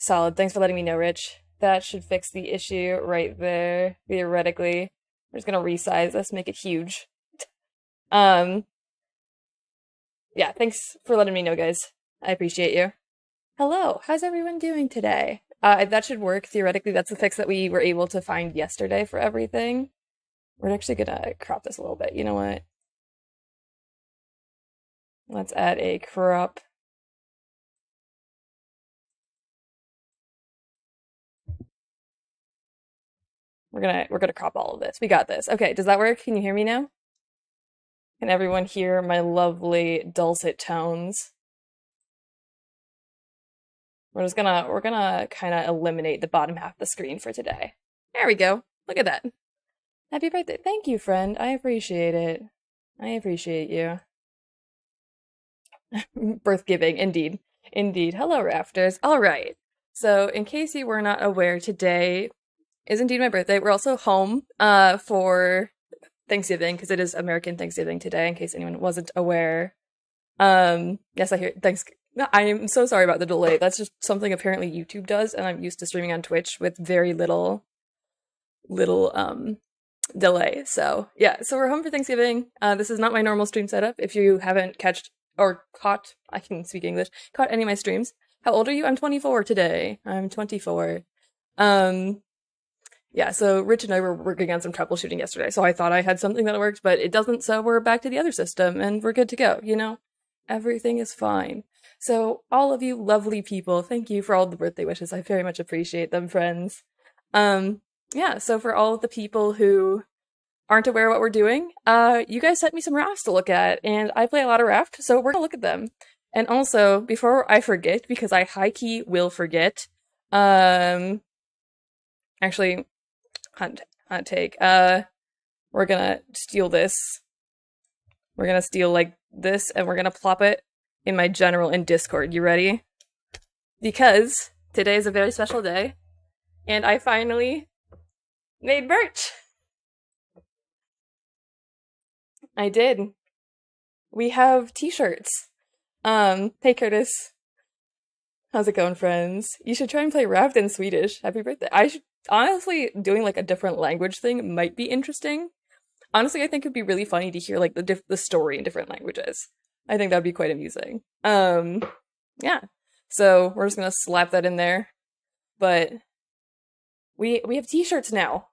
Solid. Thanks for letting me know, Rich. That should fix the issue right there, theoretically. We're just gonna resize this, make it huge. Um, yeah, thanks for letting me know, guys. I appreciate you. Hello, how's everyone doing today? That should work. Theoretically, that's the fix that we were able to find yesterday for everything. We're actually gonna crop this a little bit. You know what? Let's add a crop. We're gonna crop all of this. We got this. Okay, does that work? Can you hear me now? Can everyone hear my lovely dulcet tones? We're gonna kind of eliminate the bottom half of the screen for today. There we go. Look at that. Happy birthday. Thank you, friend. I appreciate it. I appreciate you. Birth giving, indeed. Indeed. Hello, Rafters. All right. So, in case you were not aware, today is indeed my birthday. We're also home for Thanksgiving because it is American Thanksgiving today, in case anyone wasn't aware. Yes, I hear thanks. No, I am so sorry about the delay. That's just something apparently YouTube does, and I'm used to streaming on Twitch with very little delay. So yeah, so we're home for Thanksgiving. This is not my normal stream setup. If you haven't catched or caught, I can speak English, caught any of my streams. How old are you? I'm 24 today. I'm 24. Um, yeah, so Rich and I were working on some troubleshooting yesterday, so I thought I had something that worked, but it doesn't, so we're back to the other system, and we're good to go, you know? Everything is fine. So, all of you lovely people, thank you for all the birthday wishes. I very much appreciate them, friends. Yeah, so for all of the people who aren't aware of what we're doing, you guys sent me some rafts to look at, and I play a lot of Raft, so we're gonna look at them. And also, before I forget, because I high-key will forget, actually, hot take, we're gonna steal this. We're gonna steal, like, this, and we're gonna plop it in my general in Discord. You ready? Because today is a very special day, and I finally made merch! I did. We have t-shirts. Hey Curtis. How's it going, friends? You should try and play Raft in Swedish. Happy birthday. I should, honestly, doing like a different language thing might be interesting. Honestly, I think it'd be really funny to hear like the story in different languages. I think that'd be quite amusing. Yeah. So we're just gonna slap that in there. But we have t-shirts now.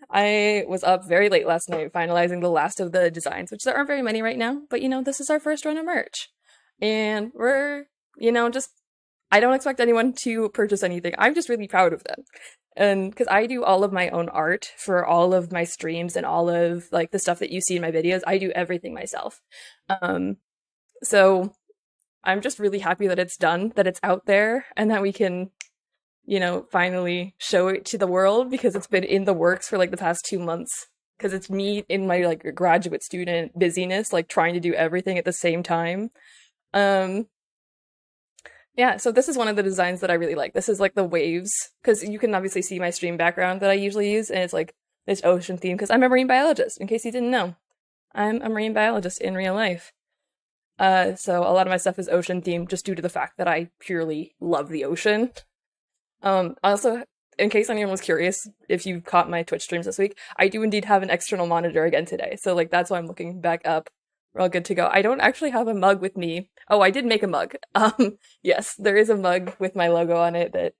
I was up very late last night finalizing the last of the designs, which there aren't very many right now, but you know, this is our first run of merch. And we're, you know, just I don't expect anyone to purchase anything. I'm just really proud of them. And because I do all of my own art for all of my streams and all of like the stuff that you see in my videos, I do everything myself. So I'm just really happy that it's done, that it's out there, and that we can, you know, finally show it to the world because it's been in the works for like the past 2 months. Because it's me in my like graduate student busyness, like trying to do everything at the same time. Yeah, so this is one of the designs that I really like. This is like the waves, because you can obviously see my stream background that I usually use, and it's like this ocean theme, because I'm a marine biologist, in case you didn't know. I'm a marine biologist in real life. So a lot of my stuff is ocean themed just due to the fact that I purely love the ocean. Also, in case anyone was curious, if you caught my Twitch streams this week, I do indeed have an external monitor again today. So like that's why I'm looking back up. We're all good to go. I don't actually have a mug with me. Oh, I did make a mug. Yes, there is a mug with my logo on it that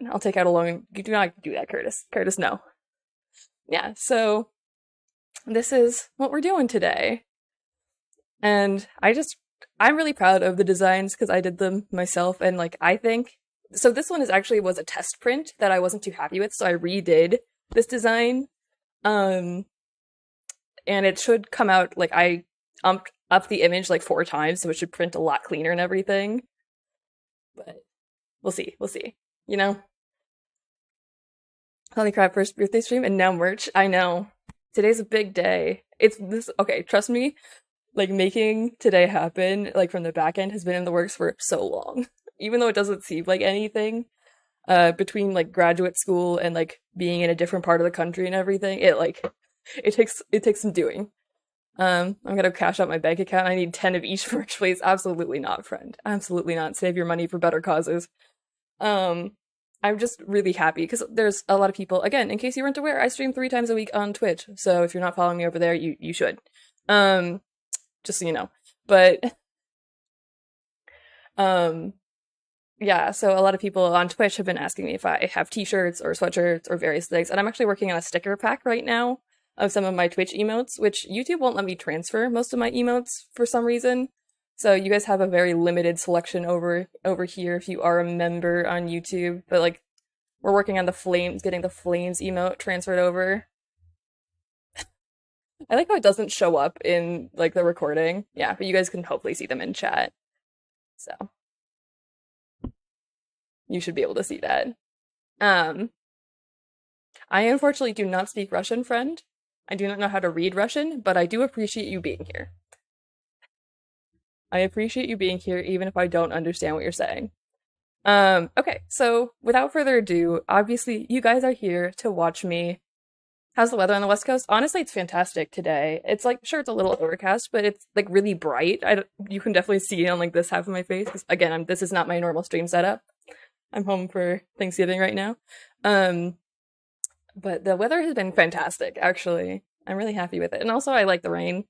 I'll take out alone. You do not do that, Curtis. Curtis, no. Yeah, so this is what we're doing today. And I'm really proud of the designs because I did them myself, and like I think so this one was a test print that I wasn't too happy with, so I redid this design. And it should come out, like, I umped up the image, like, 4 times, so it should print a lot cleaner and everything. But we'll see, you know? Holy crap, first birthday stream, and now merch. I know. Today's a big day. Okay, trust me, like, making today happen, like, from the back end has been in the works for so long. Even though it doesn't seem like anything, between, like, graduate school and, like, being in a different part of the country and everything, it takes some doing. I'm gonna cash out my bank account. I need 10 of each merch, please. Absolutely not, friend. Absolutely not. Save your money for better causes. Um, I'm just really happy because there's a lot of people. Again, in case you weren't aware, I stream 3 times a week on Twitch. So if you're not following me over there, you should. Um, just so you know. But um, yeah, so a lot of people on Twitch have been asking me if I have t-shirts or sweatshirts or various things, and I'm actually working on a sticker pack right now of some of my Twitch emotes, which YouTube won't let me transfer most of my emotes for some reason. So you guys have a very limited selection over here if you are a member on YouTube, but like we're working on the flames, getting the flames emote transferred over. I like how it doesn't show up in like the recording. Yeah, but you guys can hopefully see them in chat. So you should be able to see that. Um I unfortunately do not speak Russian, friend. I do not know how to read Russian, but I do appreciate you being here. I appreciate you being here even if I don't understand what you're saying. Okay, so without further ado, obviously you guys are here to watch me. How's the weather on the West Coast? Honestly, it's fantastic today. It's like, sure, it's a little overcast, but it's like really bright. You can definitely see it on like this half of my face. 'Cause, again, this is not my normal stream setup. I'm home for Thanksgiving right now. Um, but the weather has been fantastic, actually. I'm really happy with it. And also, I like the rain.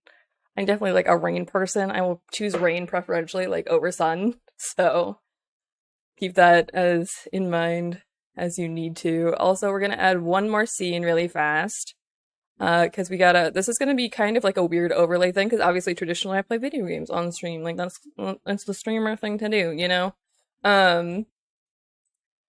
I'm definitely like a rain person. I will choose rain preferentially, like over sun. So keep that as in mind as you need to. Also, we're gonna add one more scene really fast. Because this is gonna be kind of like a weird overlay thing, because obviously traditionally I play video games on stream. Like that's the streamer thing to do, you know? Um,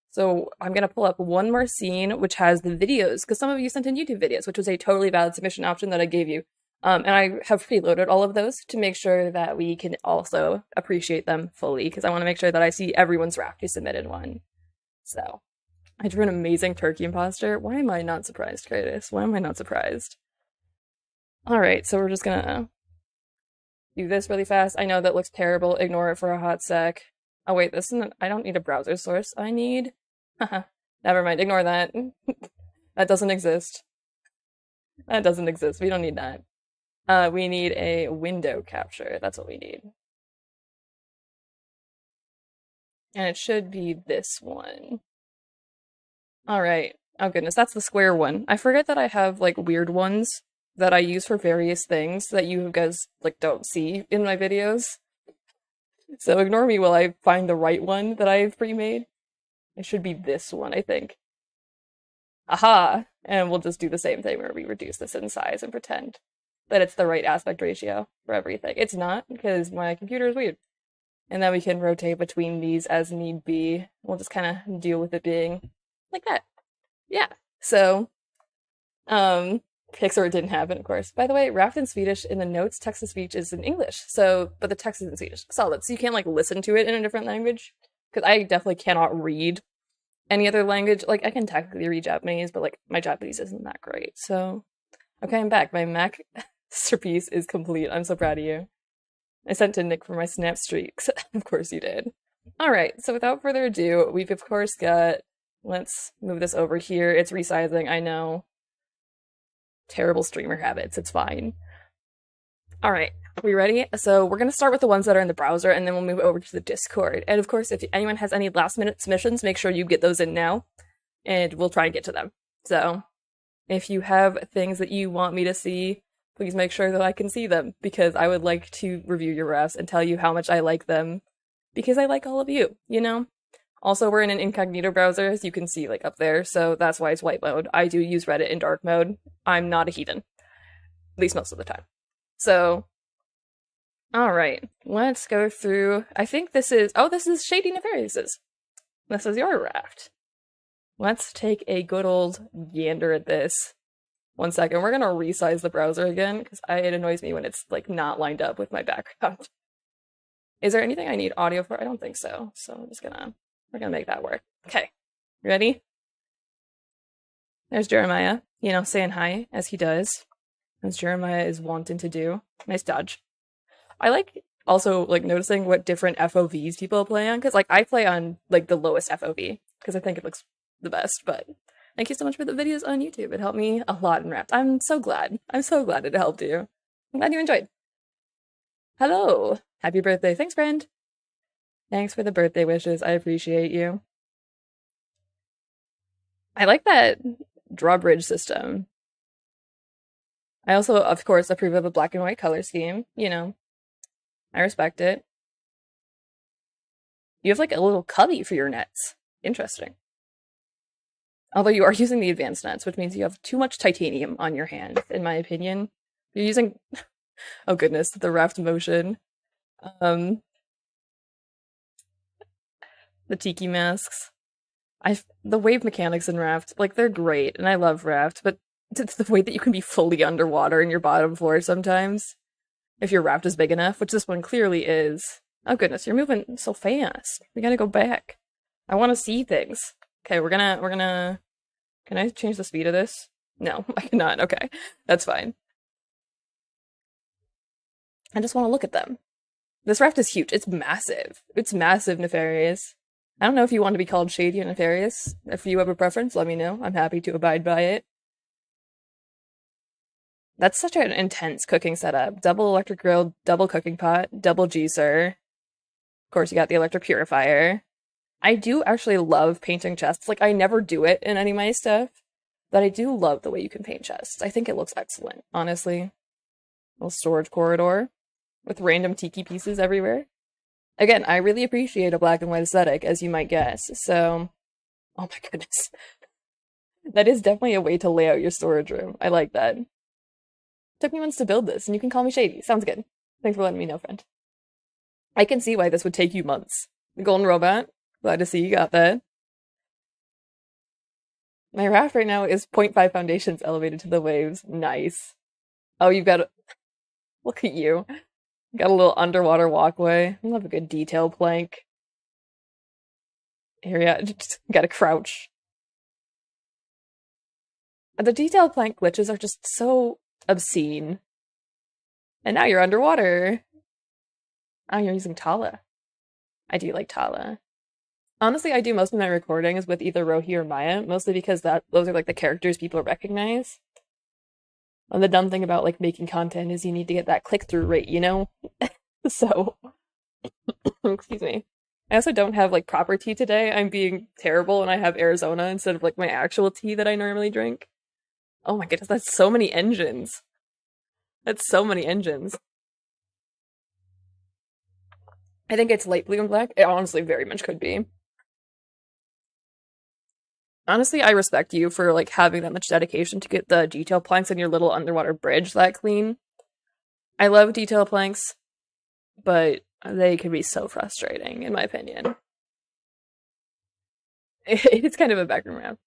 so I'm gonna pull up one more scene which has the videos, because some of you sent in YouTube videos, which was a totally valid submission option that I gave you. And I have preloaded all of those to make sure that we can also appreciate them fully, because I want to make sure that I see everyone's Raft who submitted one. So I drew an amazing turkey imposter. Why am I not surprised, Kratos? Why am I not surprised? Alright, so we're just gonna do this really fast. I know that looks terrible. Ignore it for a hot sec. Oh wait, this isn't. I don't need a browser source. I need. Haha. Never mind. Ignore that. That doesn't exist. That doesn't exist. We don't need that. We need a window capture. That's what we need. And it should be this one. Alright. Oh goodness, that's the square one. I forget that I have like weird ones that I use for various things that you guys like don't see in my videos. So ignore me while I find the right one that I've pre-made. It should be this one, I think. Aha! And we'll just do the same thing where we reduce this in size and pretend that it's the right aspect ratio for everything. It's not, because my computer is weird. And then we can rotate between these as need be. We'll just kind of deal with it being like that. Yeah. So, Pixar didn't happen, of course. By the way, Raft in Swedish in the notes, text to speech is in English. So, but the text is in Swedish. Solid. So you can't like listen to it in a different language. Because I definitely cannot read any other language. Like, I can technically read Japanese, but like my Japanese isn't that great. So, okay, I'm back. My masterpiece is complete. I'm so proud of you. I sent to Nick for my snap streaks. Of course you did. Alright, so without further ado, we've of course got. Let's move this over here. It's resizing, I know. Terrible streamer habits, it's fine. Alright, are we ready? So we're gonna start with the ones that are in the browser, and then we'll move over to the Discord. And of course, if anyone has any last minute submissions, make sure you get those in now, and we'll try and get to them. So, if you have things that you want me to see, please make sure that I can see them, because I would like to review your refs and tell you how much I like them, because I like all of you, you know? Also, we're in an incognito browser, as you can see, like, up there, so that's why it's white mode. I do use Reddit in dark mode. I'm not a heathen. At least most of the time. So, alright, let's go through. I think this is Shady Nefarious'. This is your Raft. Let's take a good old gander at this. 1 second, we're gonna resize the browser again, because it annoys me when it's, like, not lined up with my background. Is there anything I need audio for? I don't think so, so we're gonna make that work. Okay, ready? There's Jeremiah, saying hi, as he does. As Jeremiah is wanting to do. Nice dodge. I like also, like, noticing what different FOVs people play on, because, like, I play on, like, the lowest FOV, because I think it looks the best, but thank you so much for the videos on YouTube. It helped me a lot in Raft. I'm so glad. I'm so glad it helped you. I'm glad you enjoyed. Hello! Happy birthday. Thanks, friend. Thanks for the birthday wishes. I appreciate you. I like that drawbridge system. I also, of course, approve of a black and white color scheme. You know, I respect it. You have like a little cubby for your nets. Interesting. Although you are using the advanced nets, which means you have too much titanium on your hands, in my opinion. You're using, oh goodness, the raft motion. Um, the tiki masks. The wave mechanics in Raft, like they're great, and I love Raft, but it's the way that you can be fully underwater in your bottom floor sometimes, if your raft is big enough, which this one clearly is. Oh goodness, you're moving so fast. We gotta go back. I want to see things. Okay, we're gonna. Can I change the speed of this? No, I cannot. Okay, that's fine. I just want to look at them. This raft is huge. It's massive. It's massive, Nefarious. I don't know if you want to be called Shady or Nefarious. If you have a preference, let me know. I'm happy to abide by it. That's such an intense cooking setup. Double electric grill, double cooking pot, double juicer. Of course, you got the electric purifier. I do actually love painting chests. Like, I never do it in any of my stuff, but I do love the way you can paint chests. I think it looks excellent, honestly. Little storage corridor with random tiki pieces everywhere. Again, I really appreciate a black and white aesthetic, as you might guess. So, oh my goodness. That is definitely a way to lay out your storage room. I like that. Took me months to build this, and you can call me Shady. Sounds good. Thanks for letting me know, friend. I can see why this would take you months. The golden robot. Glad to see you got that. My raft right now is point 0.5 foundations elevated to the waves. Nice. Oh, you've got look at you. Got a little underwater walkway. I love a good detail plank. Here, yeah, just gotta crouch. The detail plank glitches are just so obscene. And now you're underwater. Oh, you're using Tala. I do like Tala. Honestly, I do most of my recordings with either Rohi or Maya, mostly because those are like the characters people recognize. And the dumb thing about like making content is you need to get that click through rate, you know? So, excuse me. I also don't have like proper tea today. I'm being terrible and I have Arizona instead of like my actual tea that I normally drink. Oh my goodness, that's so many engines. That's so many engines. I think it's light blue and black. It honestly very much could be. Honestly, I respect you for like having that much dedication to get the detail planks in your little underwater bridge that clean. I love detail planks, but they can be so frustrating, in my opinion. It's kind of a backroom ramp.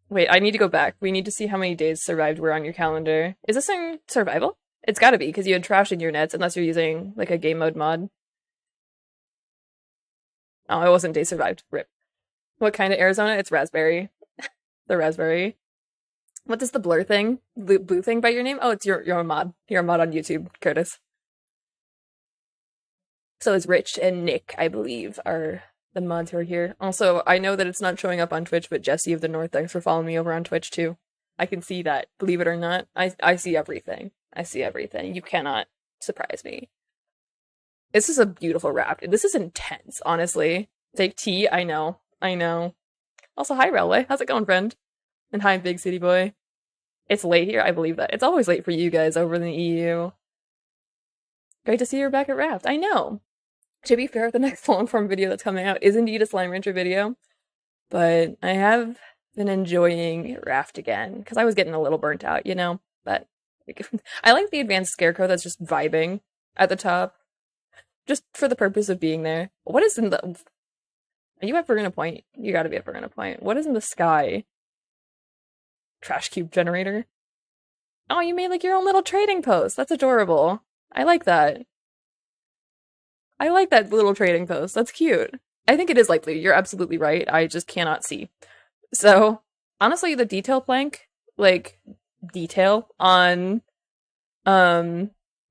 Wait, I need to go back. We need to see how many days survived were on your calendar. Is this in survival? It's gotta be, because you had trash in your nets, unless you're using like a game mode mod. Oh, it wasn't day survived. Rip. What kind of Arizona? It's raspberry. The raspberry. What does the blur thing? Blue thing by your name? Oh, it's your mod. You're a mod on YouTube, Curtis. So it's Rich and Nick, I believe, are the mods who are here. Also, I know that it's not showing up on Twitch, but Jesse of the North, thanks for following me over on Twitch too. I can see that. Believe it or not, I see everything. I see everything. You cannot surprise me. This is a beautiful raft. This is intense, honestly. Take tea. I know. I know. Also, hi Railway. How's it going, friend? And hi, Big City Boy. It's late here. I believe that. It's always late for you guys over in the EU. Great to see you're back at Raft. I know. To be fair, the next long form video that's coming out is indeed a Slime Rancher video, but I have been enjoying Raft again because I was getting a little burnt out, you know. But I like the advanced scarecrow that's just vibing at the top, just for the purpose of being there. What is in the? Are you at Verona Point? You got to be at Verona Point. What is in the sky? Trash cube generator. Oh, you made like your own little trading post. That's adorable. I like that. I like that little trading post. That's cute. I think it is likely. You're absolutely right. I just cannot see. So, honestly, the detail plank, like detail on the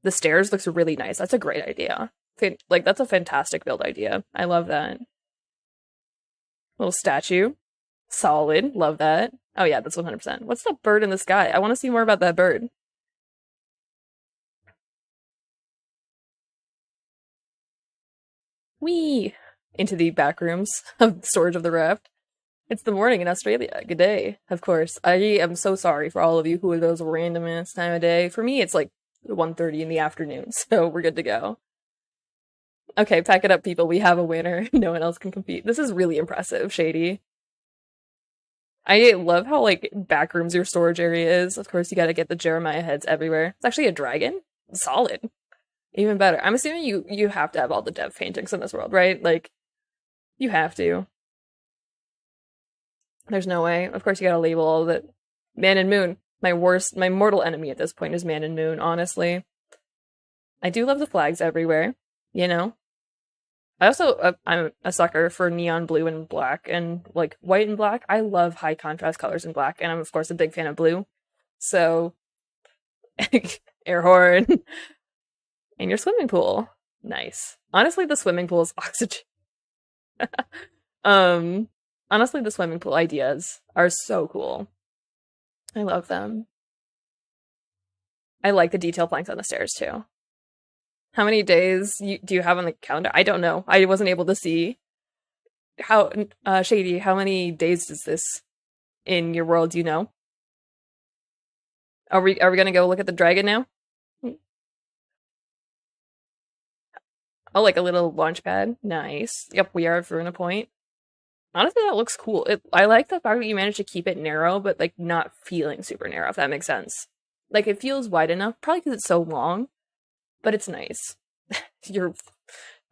stairs looks really nice. That's a great idea. Like that's a fantastic build idea. I love that. Little statue. Solid. Love that. Oh yeah, that's 100%. What's that bird in the sky? I want to see more about that bird. Whee! Into the back rooms of storage of the raft. It's the morning in Australia. Good day, of course. I am so sorry for all of you who are those random ass time of day. For me, it's like 1:30 in the afternoon, so we're good to go. Okay, pack it up, people. We have a winner. No one else can compete. This is really impressive, Shady. I love how like backrooms your storage area is. Of course, you gotta get the Jeremiah heads everywhere. It's actually a dragon. Solid. Even better. I'm assuming you have to have all the dev paintings in this world, right? Like you have to. There's no way. Of course, you gotta label all of it. Man and Moon. My mortal enemy at this point is Man and Moon. Honestly, I do love the flags everywhere. You know. I also I'm a sucker for neon blue and black and like white and black. I love high contrast colors in black, and I'm of course a big fan of blue. So, air horn and your swimming pool. Nice. Honestly, the swimming pool is oxygen. um, honestly, the swimming pool ideas are so cool. I love them. I like the detail planks on the stairs too. How many days do you have on the calendar? I don't know. I wasn't able to see. How Shady, how many days is this in your world, do you know? Are we gonna go look at the dragon now? Oh, like a little launch pad. Nice. Yep, we are at Verona Point. Honestly, that looks cool. I like the fact that you managed to keep it narrow, but like not feeling super narrow, if that makes sense. Like it feels wide enough, probably because it's so long, but it's nice. Your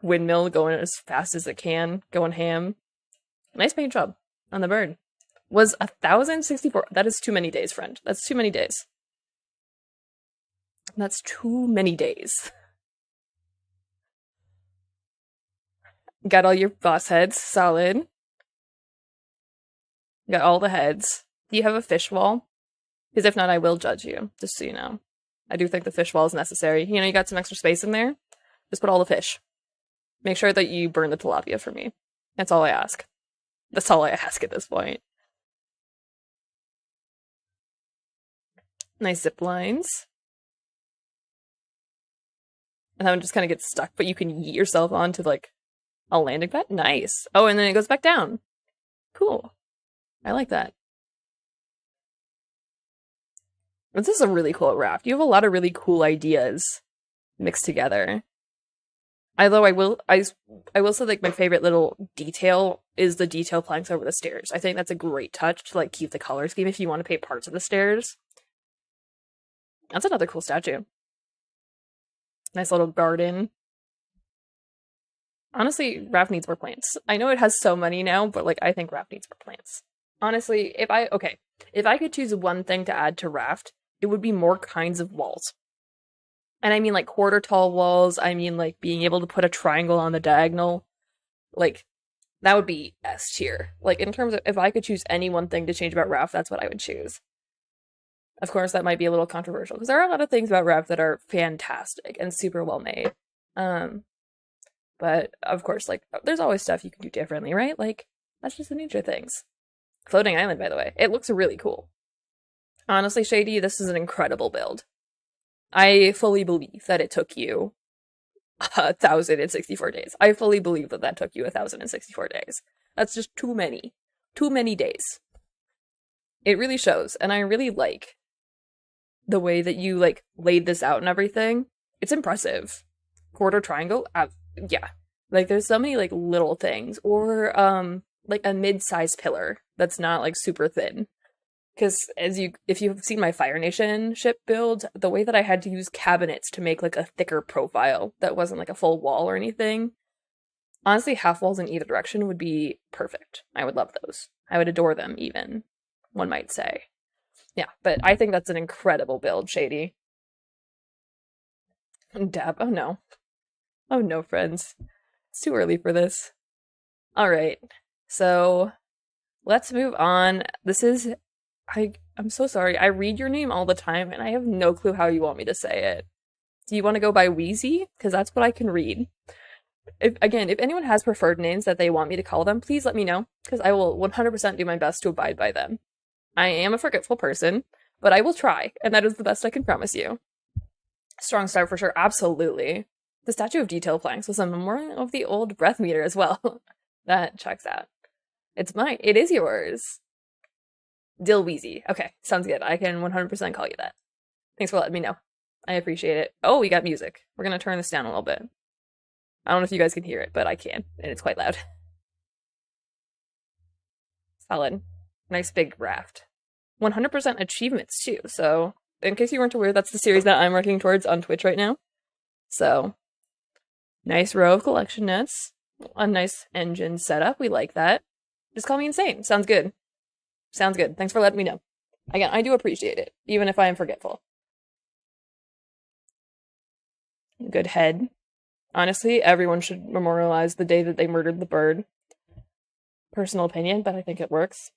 windmill going as fast as it can, going ham. Nice paint job on the bird. Was 1,064. That is too many days, friend. That's too many days. That's too many days. Got all your boss heads. Solid. Got all the heads. Do you have a fish wall? Because if not, I will judge you, just so you know. I do think the fish wall is necessary. You know, you got some extra space in there? Just put all the fish. Make sure that you burn the tilapia for me. That's all I ask. That's all I ask at this point. Nice zip lines. And that one just kind of gets stuck, but you can yeet yourself onto, like, a landing pad? Nice. Oh, and then it goes back down. Cool. I like that. This is a really cool raft. You have a lot of really cool ideas mixed together. Although I will say like my favorite little detail is the detail planks over the stairs. I think that's a great touch to like keep the color scheme if you want to paint parts of the stairs. That's another cool statue. Nice little garden. Honestly, Raft needs more plants. I know it has so many now, but like I think Raft needs more plants. Honestly, if I could choose one thing to add to Raft, it would be more kinds of walls. And I mean like quarter tall walls, I mean like being able to put a triangle on the diagonal. Like that would be S tier. Like in terms of if I could choose any one thing to change about Raft, that's what I would choose. Of course, that might be a little controversial because there are a lot of things about Raft that are fantastic and super well made. But of course, like there's always stuff you can do differently, right? Like that's just the nature of things. Floating island, by the way, it looks really cool. Honestly, Shady, this is an incredible build. I fully believe that it took you 1,064 days. I fully believe that that took you 1,064 days. That's just too many. Too many days. It really shows, and I really like the way that you, like, laid this out and everything. It's impressive. Quarter triangle? Yeah. Like, there's so many, like, little things. Or, like, a mid-sized pillar that's not, like, super thin. Because if you've seen my Fire Nation ship build, the way that I had to use cabinets to make like a thicker profile that wasn't like a full wall or anything, honestly, half walls in either direction would be perfect. I would love those. I would adore them even, one might say. Yeah, but I think that's an incredible build, Shady. Dab, oh no. Oh no, friends. It's too early for this. Alright, so let's move on. I'm so sorry. I read your name all the time, and I have no clue how you want me to say it. Do you want to go by Wheezy? Because that's what I can read. If anyone has preferred names that they want me to call them, please let me know, because I will 100% do my best to abide by them. I am a forgetful person, but I will try, and that is the best I can promise you. Strong start for sure, absolutely. The Statue of Detail planks was a memorial of the old breath meter as well. That checks out. It's mine. It is yours. Dillweezy. Okay, sounds good. I can 100% call you that. Thanks for letting me know. I appreciate it. Oh, we got music. We're gonna turn this down a little bit. I don't know if you guys can hear it, but I can, and it's quite loud. Solid. Nice big raft. 100% achievements, too. So, in case you weren't aware, that's the series that I'm working towards on Twitch right now. So, nice row of collection nets. A nice engine setup. We like that. Just call me insane. Sounds good. Sounds good. Thanks for letting me know. Again, I do appreciate it, even if I am forgetful. Good head. Honestly, everyone should memorialize the day that they murdered the bird. Personal opinion, but I think it works.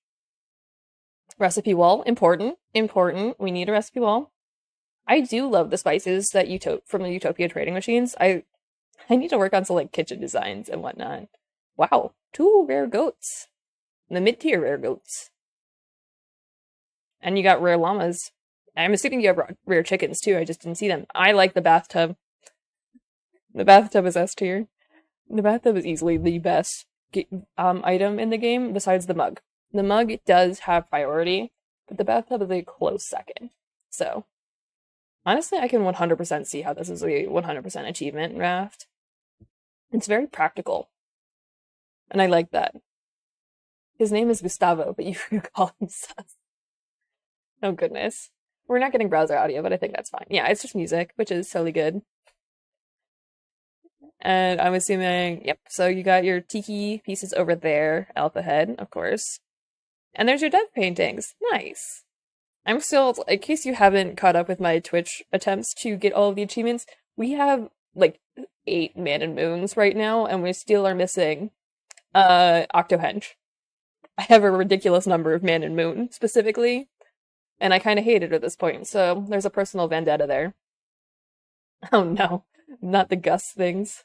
Recipe wall. Important. Important. We need a recipe wall. I do love the spices that from the Utopia trading machines. I need to work on some like kitchen designs and whatnot. Wow. 2 rare goats. The mid-tier rare goats. And you got rare llamas. I'm assuming you have rare chickens too. I just didn't see them. I like the bathtub. The bathtub is S tier. The bathtub is easily the best item in the game besides the mug. The mug does have priority, but the bathtub is a close second. So, honestly, I can 100% see how this is a 100% achievement raft. It's very practical. And I like that. His name is Gustavo, but you call him Sus. Oh goodness. We're not getting browser audio, but I think that's fine. Yeah, it's just music, which is totally good. And I'm assuming, yep, so you got your tiki pieces over there, Alpha Head, of course. And there's your death paintings. Nice. I'm still, in case you haven't caught up with my Twitch attempts to get all of the achievements, we have like 8 Man and Moons right now, and we still are missing Octohenge. I have a ridiculous number of Man and Moon, specifically, and I kind of hate it at this point, so there's a personal vendetta there. Oh no, not the Gus things.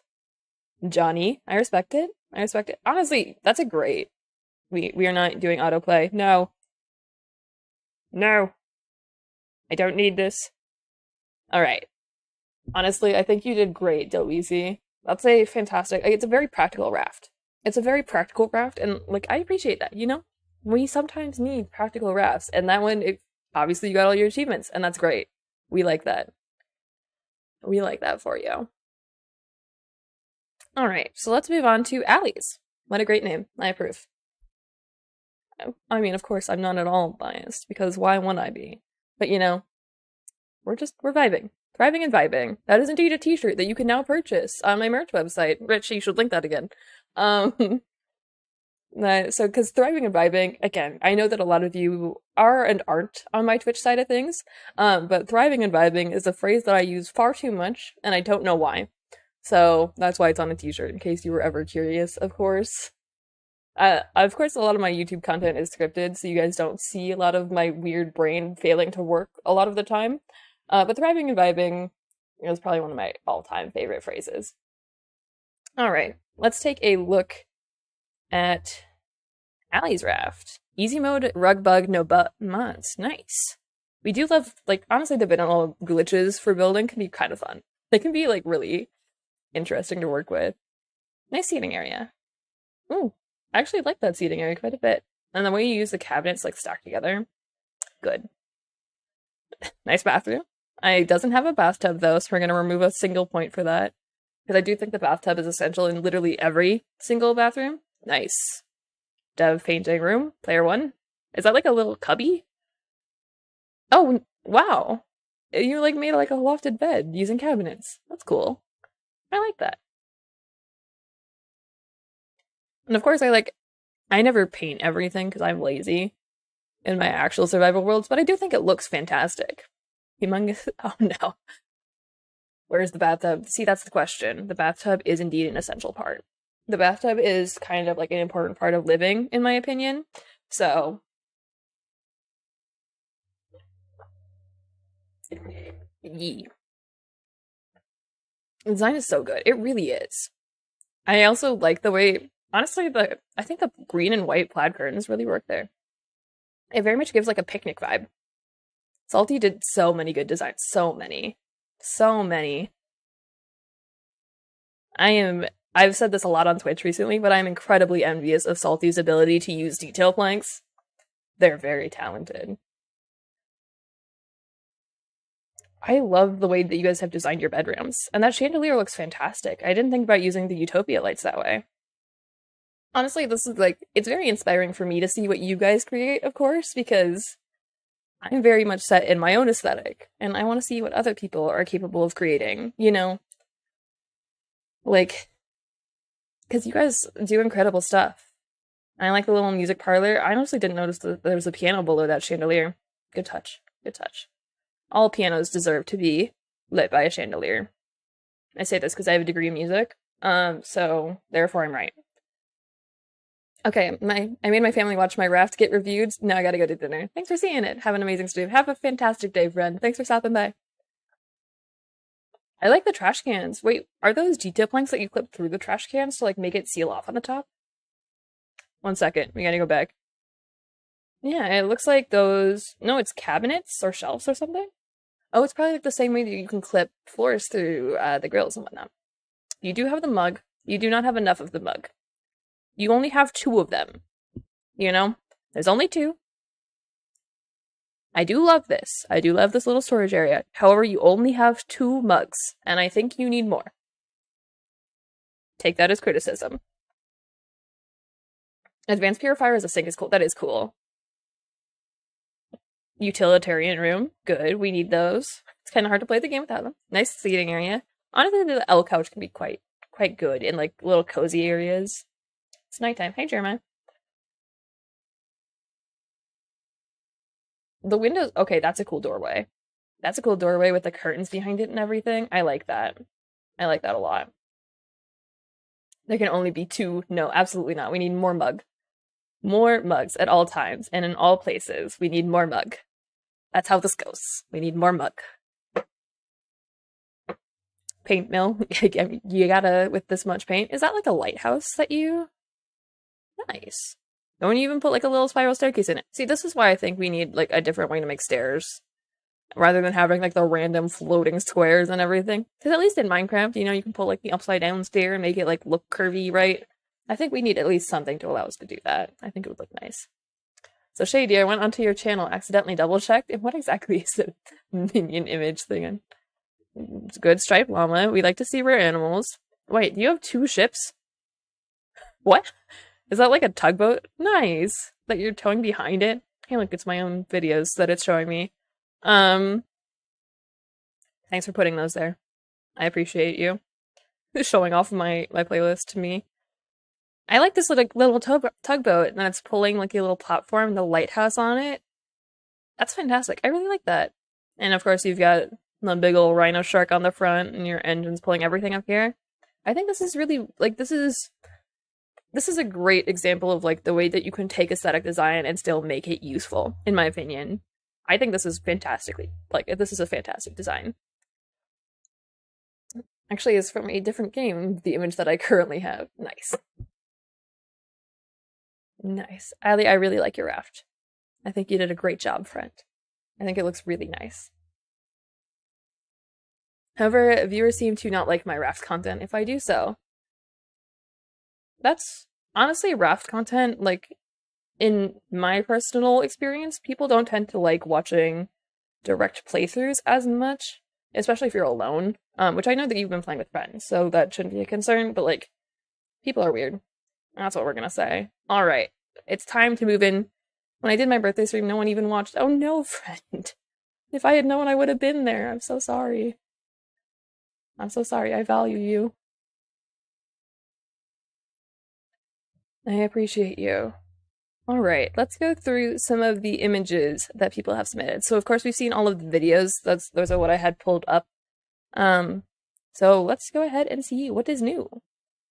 Johnny, I respect it. I respect it. Honestly, that's a great. We are not doing autoplay. No. No. I don't need this. Alright. Honestly, I think you did great, Dillweezy. That's a fantastic. It's a very practical raft. It's a very practical raft, and like I appreciate that, you know? We sometimes need practical rafts, and that one, obviously you got all your achievements, and that's great. We like that. We like that for you. Alright, so let's move on to Alleys. What a great name. I approve. I mean, of course, I'm not at all biased, because why wouldn't I be? But you know, we're vibing. Thriving and vibing. That is indeed a t-shirt that you can now purchase on my merch website. Rich, you should link that again. Because thriving and vibing, again, I know that a lot of you are and aren't on my Twitch side of things, but thriving and vibing is a phrase that I use far too much, and I don't know why. So that's why it's on a t-shirt, in case you were ever curious, of course. Of course, a lot of my YouTube content is scripted, so you guys don't see a lot of my weird brain failing to work a lot of the time. But thriving and vibing is probably one of my all-time favorite phrases. Alright, let's take a look at Alley's Raft. Easy mode, rug bug, no mods. Nice. We do love, like, honestly, the vanilla glitches for building can be kind of fun. They can be, like, really interesting to work with. Nice seating area. Ooh, I actually like that seating area quite a bit. And the way you use the cabinets, like, stacked together. Good. Nice bathroom. It doesn't have a bathtub, though, so we're going to remove a single point for that. Because I do think the bathtub is essential in literally every single bathroom. Nice. Dev painting room. Player 1. Is that like a little cubby? Oh, wow. You like made like a lofted bed using cabinets. That's cool. I like that. And of course I never paint everything because I'm lazy in my actual survival worlds, but I do think it looks fantastic. Humongous. Oh no. Where's the bathtub? See, that's the question. The bathtub is indeed an essential part. The bathtub is kind of like an important part of living, in my opinion. So, yee. The design is so good. It really is. I also like the way, honestly, I think the green and white plaid curtains really work there. It very much gives like a picnic vibe. Salty did so many good designs. So many. So many. I am I've said this a lot on Twitch recently, but I'm incredibly envious of Salty's ability to use detail planks. They're very talented. I love the way that you guys have designed your bedrooms, and that chandelier looks fantastic. I didn't think about using the Utopia lights that way. Honestly, this is like, it's very inspiring for me to see what you guys create, of course, because I'm very much set in my own aesthetic, and I want to see what other people are capable of creating, you know? Like, because you guys do incredible stuff. And I like the little music parlor. I honestly didn't notice that there was a piano below that chandelier. Good touch. Good touch. All pianos deserve to be lit by a chandelier. I say this because I have a degree in music, so therefore I'm right. Okay, I made my family watch my Raft get reviewed. Now I gotta go to dinner. Thanks for seeing it. Have an amazing stream. Have a fantastic day, friend. Thanks for stopping by. I like the trash cans. Wait, are those detail planks that you clip through the trash cans to like make it seal off on the top? 1 second, we gotta go back. Yeah, it looks like those. No, it's cabinets or shelves or something. Oh, it's probably like the same way that you can clip floors through the grills and whatnot. You do have the mug. You do not have enough of the mug. You only have 2 of them. You know? There's only 2. I do love this. I do love this little storage area. However, you only have 2 mugs, and I think you need more. Take that as criticism. Advanced purifier as a sink is cool. That is cool. Utilitarian room. Good. We need those. It's kind of hard to play the game without them. Nice seating area. Honestly, the L couch can be quite good in like little cozy areas. It's nighttime. Hey, Jeremiah. The windows. Okay, that's a cool doorway. That's a cool doorway with the curtains behind it and everything. I like that. I like that a lot. There can only be 2. No, absolutely not. We need more mug. More mugs at all times and in all places. We need more mug. That's how this goes. We need more mug. Paint mill. You gotta, with this much paint. Is that like a lighthouse that you... Nice. Don't even put like a little spiral staircase in it. See, this is why I think we need like a different way to make stairs. Rather than having like the random floating squares and everything. Because at least in Minecraft, you know, you can put like the upside down stair and make it like look curvy, right? I think we need at least something to allow us to do that. I think it would look nice. So Shady, I went onto your channel, accidentally double-checked, and what exactly is the minion image thing? It's good, striped llama. We like to see rare animals. Wait, you have 2 ships? What? Is that like a tugboat? Nice. That you're towing behind it? Hey, look, it's my own videos that it's showing me. Thanks for putting those there. I appreciate you. Showing off my playlist to me. I like this little tugboat, and then it's pulling like a little platform, and the lighthouse on it. That's fantastic. I really like that. And of course, you've got the big old rhino shark on the front, and your engine's pulling everything up here. I think this is really like this is a great example of like the way that you can take aesthetic design and still make it useful. In my opinion, I think this is fantastically this is a fantastic design. Actually, it's from a different game. The image that I currently have. Nice. Nice. I really like your raft. I think you did a great job, friend. I think it looks really nice. However, viewers seem to not like my raft content if I do so. That's honestly raft content, like, in my personal experience, people don't tend to like watching direct playthroughs as much, especially if you're alone, which I know that you've been playing with friends, so that shouldn't be a concern, but like, people are weird. That's what we're gonna say. Alright, it's time to move in. When I did my birthday stream, no one even watched. Oh no, friend. If I had known, I would have been there. I'm so sorry. I'm so sorry. I value you. I appreciate you. Alright, let's go through some of the images that people have submitted. So of course we've seen all of the videos. Those are what I had pulled up. So let's go ahead and see what is new.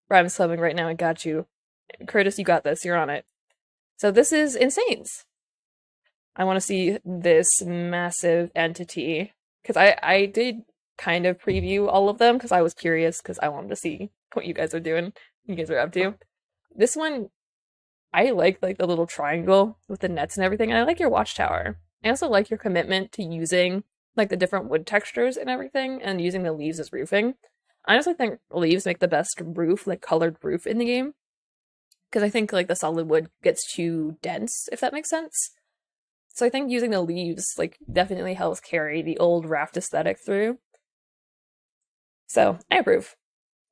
I'm subbing right now, I got you. Curtis, you got this, you're on it. So this is Insanes. I want to see this massive entity. Because I did kind of preview all of them, because I was curious, because I wanted to see what you guys are doing, you guys are up to. This one, I like the little triangle with the nets and everything, and I like your watchtower. I also like your commitment to using like the different wood textures and everything, and using the leaves as roofing. I honestly think leaves make the best roof, like colored roof in the game. Because I think like the solid wood gets too dense, if that makes sense. So I think using the leaves like definitely helps carry the old raft aesthetic through. So I approve.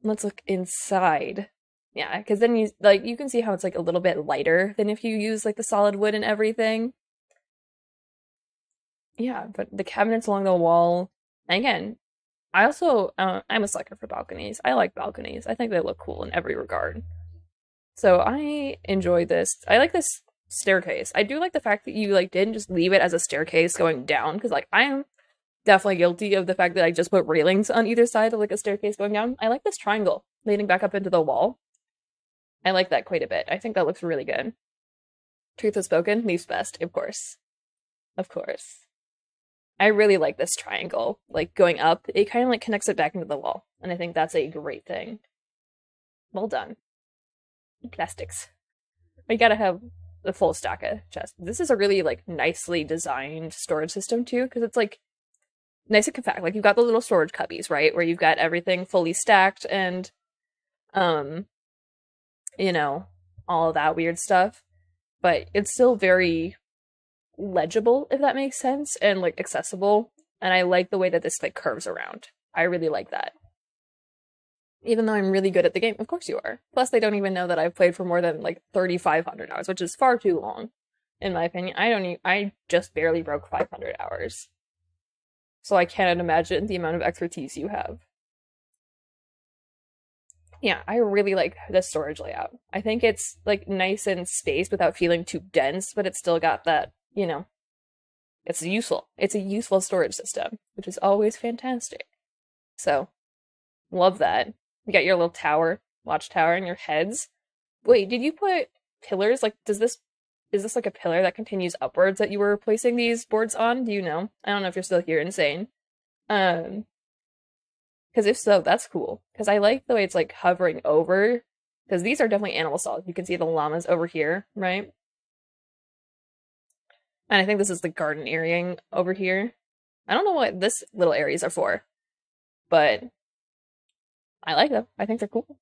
Let's look inside. Yeah, because then you can see how it's like a little bit lighter than if you use like the solid wood and everything. Yeah, but the cabinets along the wall, and again, I also I'm a sucker for balconies. I like balconies. I think they look cool in every regard. So I enjoy this. I like this staircase. I do like the fact that you like didn't just leave it as a staircase going down because like I am definitely guilty of the fact that I just put railings on either side of like a staircase going down. I like this triangle leading back up into the wall. I like that quite a bit. I think that looks really good. Truth is spoken, leaves best, of course. Of course. I really like this triangle. Like going up, it kind of like connects it back into the wall. And I think that's a great thing. Well done. Plastics. We gotta have the full stack of chests. This is a really like nicely designed storage system too, because it's like nice and compact. Like you've got the little storage cubbies, right? Where you've got everything fully stacked and um, you know, all of that weird stuff. But it's still very legible, if that makes sense, and like accessible. And I like the way that this like curves around. I really like that. Even though I'm really good at the game, of course you are. Plus, they don't even know that I've played for more than like 3,500 hours, which is far too long, in my opinion. I just barely broke 500 hours. So I cannot imagine the amount of expertise you have. Yeah, I really like the storage layout. I think it's like nice and spaced without feeling too dense, but it's still got that, it's useful. It's a useful storage system, which is always fantastic. So, love that. You got your little tower, watchtower, and your heads. Wait, did you put pillars? Like, is this like a pillar that continues upwards that you were placing these boards on? Do you know? I don't know if you're still here, insane. Um, because if so, that's cool. Because I like the way it's like hovering over. Because these are definitely animal stalls. You can see the llamas over here, right? And I think this is the garden area over here. I don't know what this little areas are for, but I like them. I think they're cool.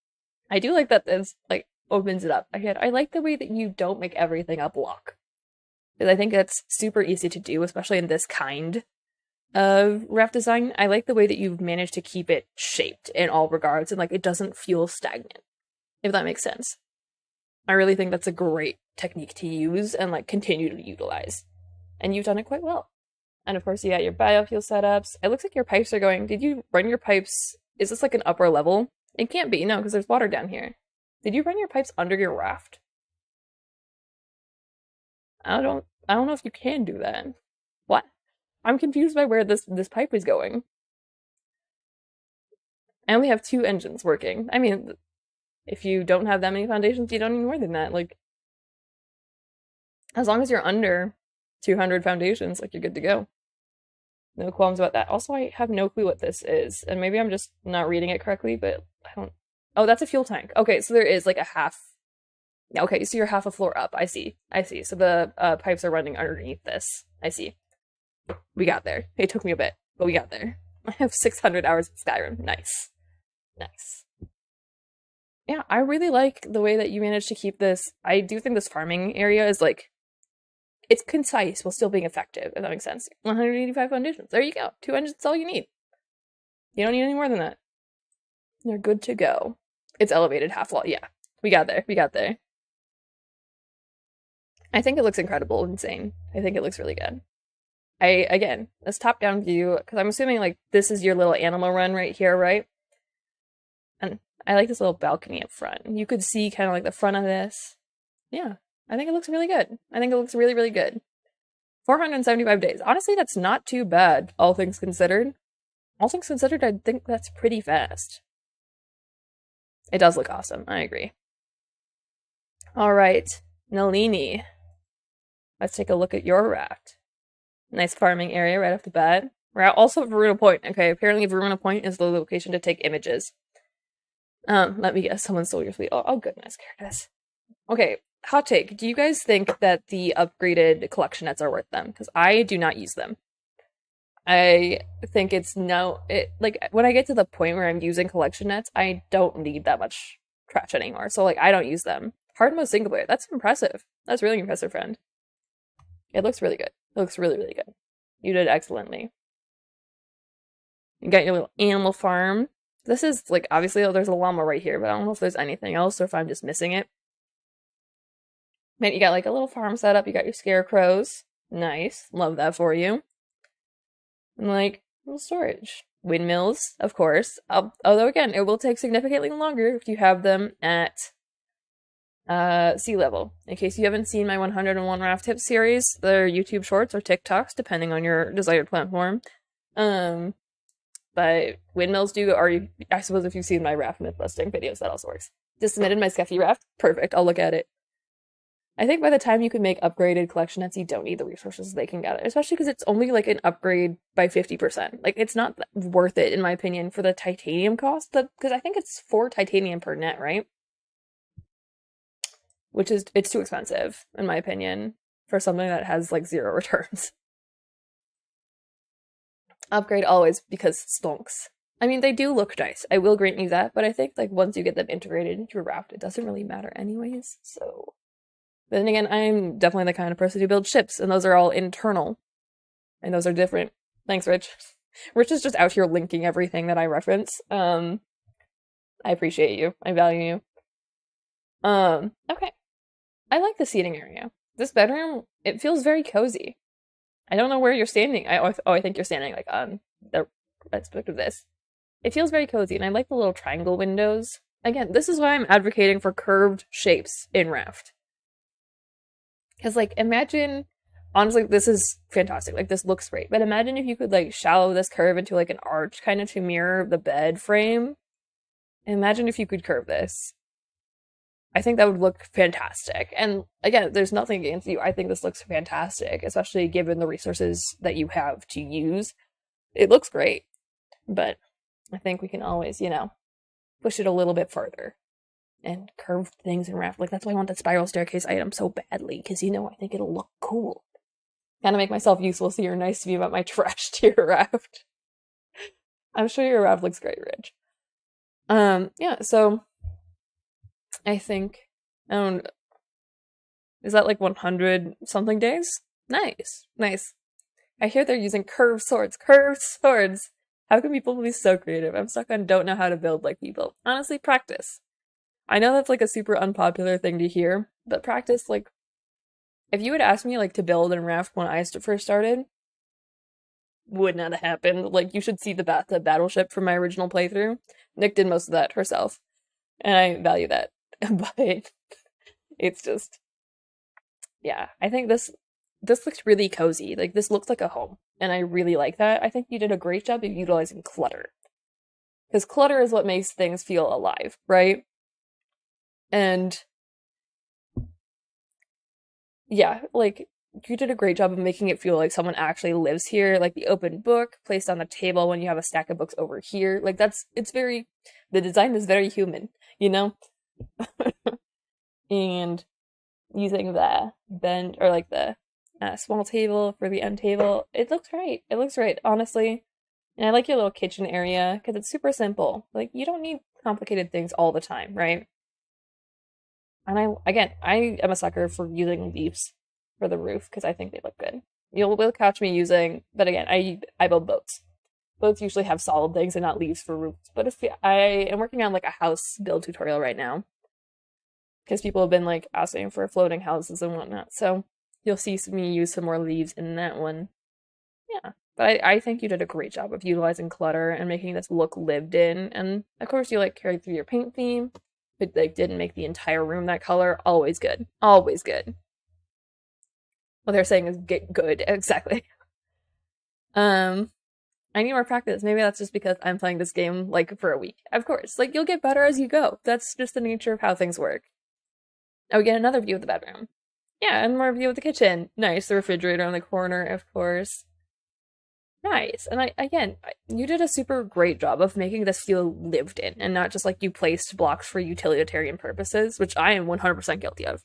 I do like that this like opens it up. Again, I like the way that you don't make everything a block. Because I think that's super easy to do, especially in this kind of raft design. I like the way that you've managed to keep it shaped in all regards and like it doesn't feel stagnant, if that makes sense. I really think that's a great technique to use and like continue to utilize. And you've done it quite well. And of course, you got your biofuel setups. It looks like your pipes are going. Did you run your pipes? Is this like an upper level? It can't be, no, because there's water down here. Did you run your pipes under your raft? I don't know if you can do that. What? I'm confused by where this pipe is going. I only have two engines working. I mean, if you don't have that many foundations, you don't need more than that. Like, as long as you're under 200 foundations, like, you're good to go. No qualms about that. Also, I have no clue what this is, and maybe I'm just not reading it correctly, but I don't... Oh, that's a fuel tank. Okay, so there is, like, a half... Okay, so you're half a floor up. I see. I see. So the pipes are running underneath this. I see. We got there. It took me a bit, but we got there. I have 600 hours of Skyrim. Nice. Nice. Yeah, I really like the way that you managed to keep this. I do think this farming area is like, it's concise while still being effective, if that makes sense. 185 foundations. There you go. 2 engines is all you need. You don't need any more than that. You're good to go. It's elevated half wall. Yeah, we got there. We got there. I think it looks incredible, insane. I think it looks really good. Again, this top-down view, because I'm assuming like this is your little animal run right here, right? And I like this little balcony up front. You could see kind of like the front of this. Yeah, I think it looks really good. I think it looks really, really good. 475 days. Honestly, that's not too bad, all things considered. All things considered, I think that's pretty fast. It does look awesome. I agree. All right, Nalini. Let's take a look at your raft. Nice farming area right off the bat. We're also at Veruna Point. Okay, apparently Veruna Point is the location to take images. Let me guess, someone stole your fleet. Oh goodness, Curtis. Okay, hot take. Do you guys think that the upgraded collection nets are worth them? Because I do not use them. I think it's no, it like when I get to the point where I'm using collection nets, I don't need that much trash anymore. So like I don't use them. Hard mode single player, that's impressive. That's really impressive, friend. It looks really good. It looks really, really good. You did excellently. You got your little animal farm. This is like obviously there's a llama right here, but I don't know if there's anything else or if I'm just missing it. Man, you got like a little farm set up. You got your scarecrows. Nice. Love that for you. And like little storage. Windmills, of course. Although again, it will take significantly longer if you have them at sea level. In case you haven't seen my 101 Raft Tips series, they're YouTube shorts or TikToks, depending on your desired platform. But windmills do, or I suppose if you've seen my raft myth busting videos, that also works. Just submitted my Scuffy raft. Perfect. I'll look at it. I think by the time you can make upgraded collection nets, you don't need the resources they can gather, especially because it's only like an upgrade by 50%. Like, it's not worth it, in my opinion, for the titanium cost, because I think it's 4 titanium per net, right? Which is, it's too expensive, in my opinion, for something that has like 0 returns. Upgrade always because stonks. I mean, they do look nice. I will grant you that, but I think like once you get them integrated into your raft, it doesn't really matter anyways. So, but then again, I'm definitely the kind of person who builds ships, and those are all internal, and those are different. Thanks, Rich. Rich is just out here linking everything that I reference. I appreciate you. I value you. Okay. I like the seating area. This bedroom, it feels very cozy. I don't know where you're standing. I think you're standing like on the aspect of this. It feels very cozy, and I like the little triangle windows. Again, this is why I'm advocating for curved shapes in Raft. Because, like, imagine, honestly, this is fantastic. Like, this looks great. But imagine if you could, like, shallow this curve into, like, an arch kind of to mirror the bed frame. Imagine if you could curve this. I think that would look fantastic. And again, there's nothing against you. I think this looks fantastic, especially given the resources that you have to use. It looks great, but I think we can always, push it a little bit further and curve things in Raft. Like, that's why I want that spiral staircase item so badly, because, I think it'll look cool. Kind of make myself useful so you're nice to me about my trash tier Raft. I'm sure your Raft looks great, Rich. Yeah, so I think, is that like 100 something days? Nice, nice. I hear they're using curved swords. Curved swords! How can people be so creative? I'm stuck on don't know how to build like people. Honestly, practice. I know that's like a super unpopular thing to hear, but practice, like, if you had asked me like to build in Raft when I first started, would not have happened. Like, you should see the battleship from my original playthrough. Nick did most of that herself, and I value that. But it's just, yeah, I think this looks really cozy. Like, this looks like a home, and I really like that. I think you did a great job of utilizing clutter, because clutter is what makes things feel alive, right? And yeah, like, you did a great job of making it feel like someone actually lives here. Like, the open book placed on the table when you have a stack of books over here. Like, the design is very human, And using the bend, or like the small table for the end table, it looks great. It looks great, honestly. And I like your little kitchen area because it's super simple. Like, you don't need complicated things all the time, right? And I am a sucker for using leaves for the roof because I think they look good. Will catch me using, but again, I build boats. Boats usually have solid things and not leaves for roofs. But if I am working on like a house build tutorial right now, because people have been like asking for floating houses and whatnot, so you'll see me use some more leaves in that one. Yeah, but I think you did a great job of utilizing clutter and making this look lived in. And of course, you like carried through your paint theme, but like didn't make the entire room that color. Always good. Always good. What they're saying is get good. Exactly. I need more practice. Maybe that's just because I'm playing this game like for a week. Of course, like you'll get better as you go. That's just the nature of how things work. Oh, we get another view of the bedroom. Yeah, and more view of the kitchen. Nice. The refrigerator on the corner, of course. Nice. And you did a super great job of making this feel lived in and not just like you placed blocks for utilitarian purposes, which I am 100% guilty of.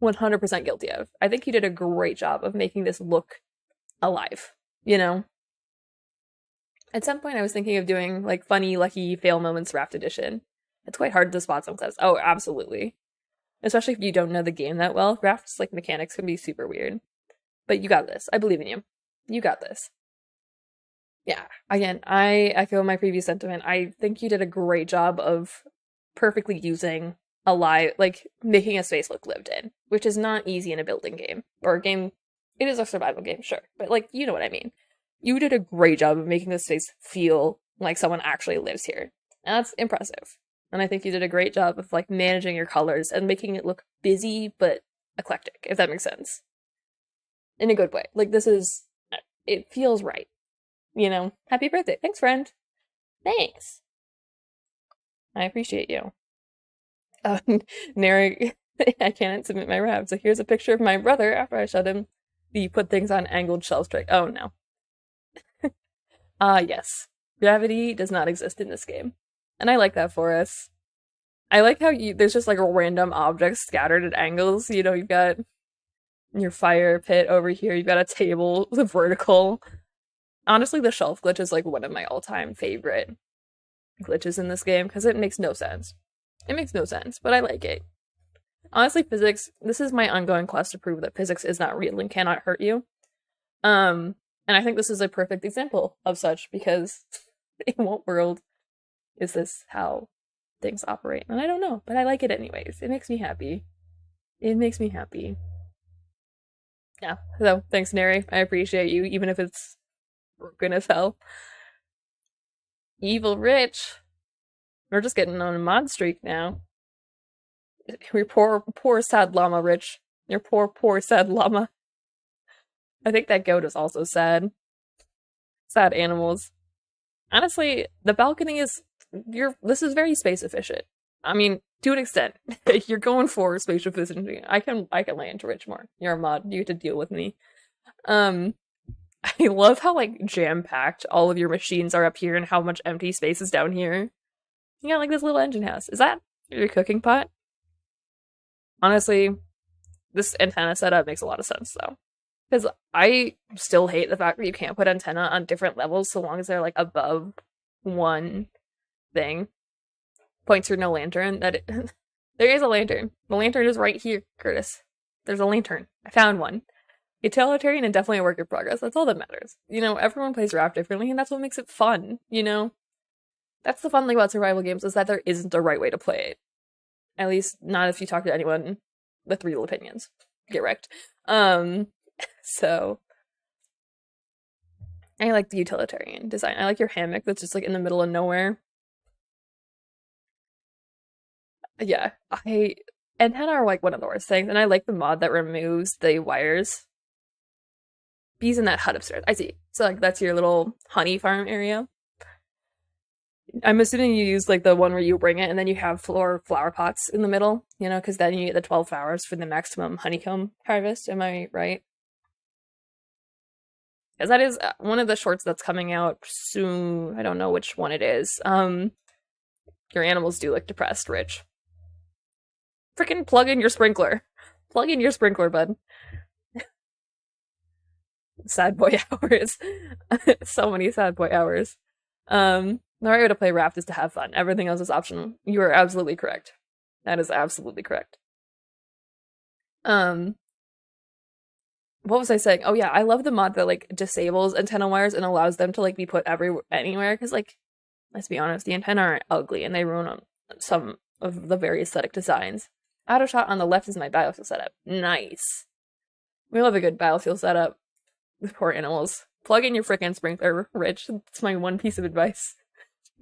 100% guilty of. I think you did a great job of making this look alive, At some point, I was thinking of doing like funny, lucky fail moments Raft edition. It's quite hard to spot some clips. Oh, absolutely. Especially if you don't know the game that well. Raft's like mechanics can be super weird. But you got this. I believe in you. You got this. Yeah. Again, I echo my previous sentiment. I think you did a great job of perfectly using a live, like making a space look lived in, which is not easy in a building game or a game. It is a survival game, sure, but like you know what I mean. You did a great job of making this space feel like someone actually lives here, and that's impressive. And I think you did a great job of like managing your colors and making it look busy but eclectic, if that makes sense, in a good way. Like this is, it feels right. You know, happy birthday. Thanks, friend. Thanks. I appreciate you. Nary, I can't submit my rap. So here's a picture of my brother after I showed him the put things on angled shelves trick. Oh no. Yes. Gravity does not exist in this game. And I like that for us. I like how there's just like random objects scattered at angles. You know, you've got your fire pit over here, you've got a table with vertical. Honestly, the shelf glitch is like one of my all-time favorite glitches in this game because it makes no sense. It makes no sense, but I like it. Honestly, physics, this is my ongoing quest to prove that physics is not real and cannot hurt you. And I think this is a perfect example of such because in what world is this how things operate? And I don't know, but I like it anyways. It makes me happy. It makes me happy. Yeah, so thanks, Neri. I appreciate you, even if it's broken as hell. Evil Rich. We're just getting on a mod streak now. Your poor sad llama, Rich. Your poor sad llama. I think that goat is also sad. Sad animals. Honestly, the balcony is this is very space efficient. I mean, to an extent. You're going for space efficiency. I can land Rich more. You're a mod. You get to deal with me. I love how like jam-packed all of your machines are up here and how much empty space is down here. You got like this little engine house. Is that your cooking pot? Honestly, this antenna setup makes a lot of sense though. Because I still hate the fact that you can't put antenna on different levels so long as they're like above one thing. Points for no lantern. There is a lantern. The lantern is right here, Curtis. There's a lantern. I found one. Utilitarian and definitely a work in progress. That's all that matters. You know, everyone plays Raft differently, and that's what makes it fun, you know? That's the fun thing about survival games, is that there isn't a right way to play it. At least not if you talk to anyone with real opinions. Get wrecked. So I like the utilitarian design. I like your hammock that's just like in the middle of nowhere. Yeah, antenna are like one of the worst things, and I like the mod that removes the wires. Bees in that hut upstairs. I see. So like that's your little honey farm area. I'm assuming you use like the one where you bring it and then you have flower pots in the middle, you know, because then you get the 12 flowers for the maximum honeycomb harvest. Am I right? Because that is one of the shorts that's coming out soon. I don't know which one it is. Your animals do look depressed, Rich. Freaking plug in your sprinkler. Plug in your sprinkler, bud. Sad boy hours. So many sad boy hours. The right way to play Raft is to have fun. Everything else is optional. You are absolutely correct. That is absolutely correct. What was I saying? Oh yeah, I love the mod that like disables antenna wires and allows them to like be put anywhere. Because like, let's be honest, the antenna are ugly and they ruin some of the very aesthetic designs. Auto shot on the left is my biofuel setup. Nice. We love a good biofuel setup. The poor animals. Plug in your frickin' sprinkler, Rich. That's my one piece of advice.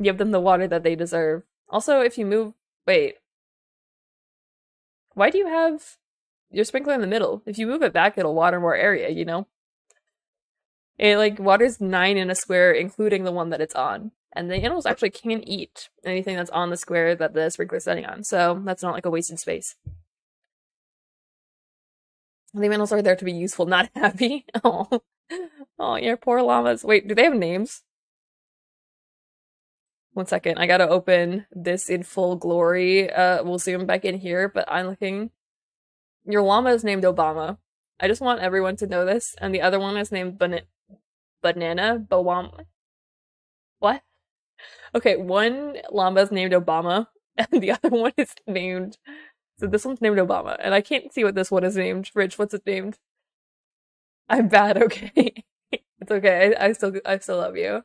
Give them the water that they deserve. Also, if you move... Wait. Why do you have your sprinkler in the middle? If you move it back, it'll water more area, you know? It, like, waters 9 in a square, including the one that it's on. And the animals actually can't eat anything that's on the square that the sprinkler's setting on, so that's not like a wasted space. The animals are there to be useful, not happy. Oh, oh, your poor llamas. Wait, do they have names? 1 second, I gotta open this in full glory. We'll zoom back in here, but I'm looking. Your llama is named Obama. I just want everyone to know this, and the other one is named Banana Bawam. What? Okay, one llama is named Obama, and the other one is named. So this one's named Obama, and I can't see what this one is named. Rich, what's it named? I'm bad. Okay, it's okay. I still love you.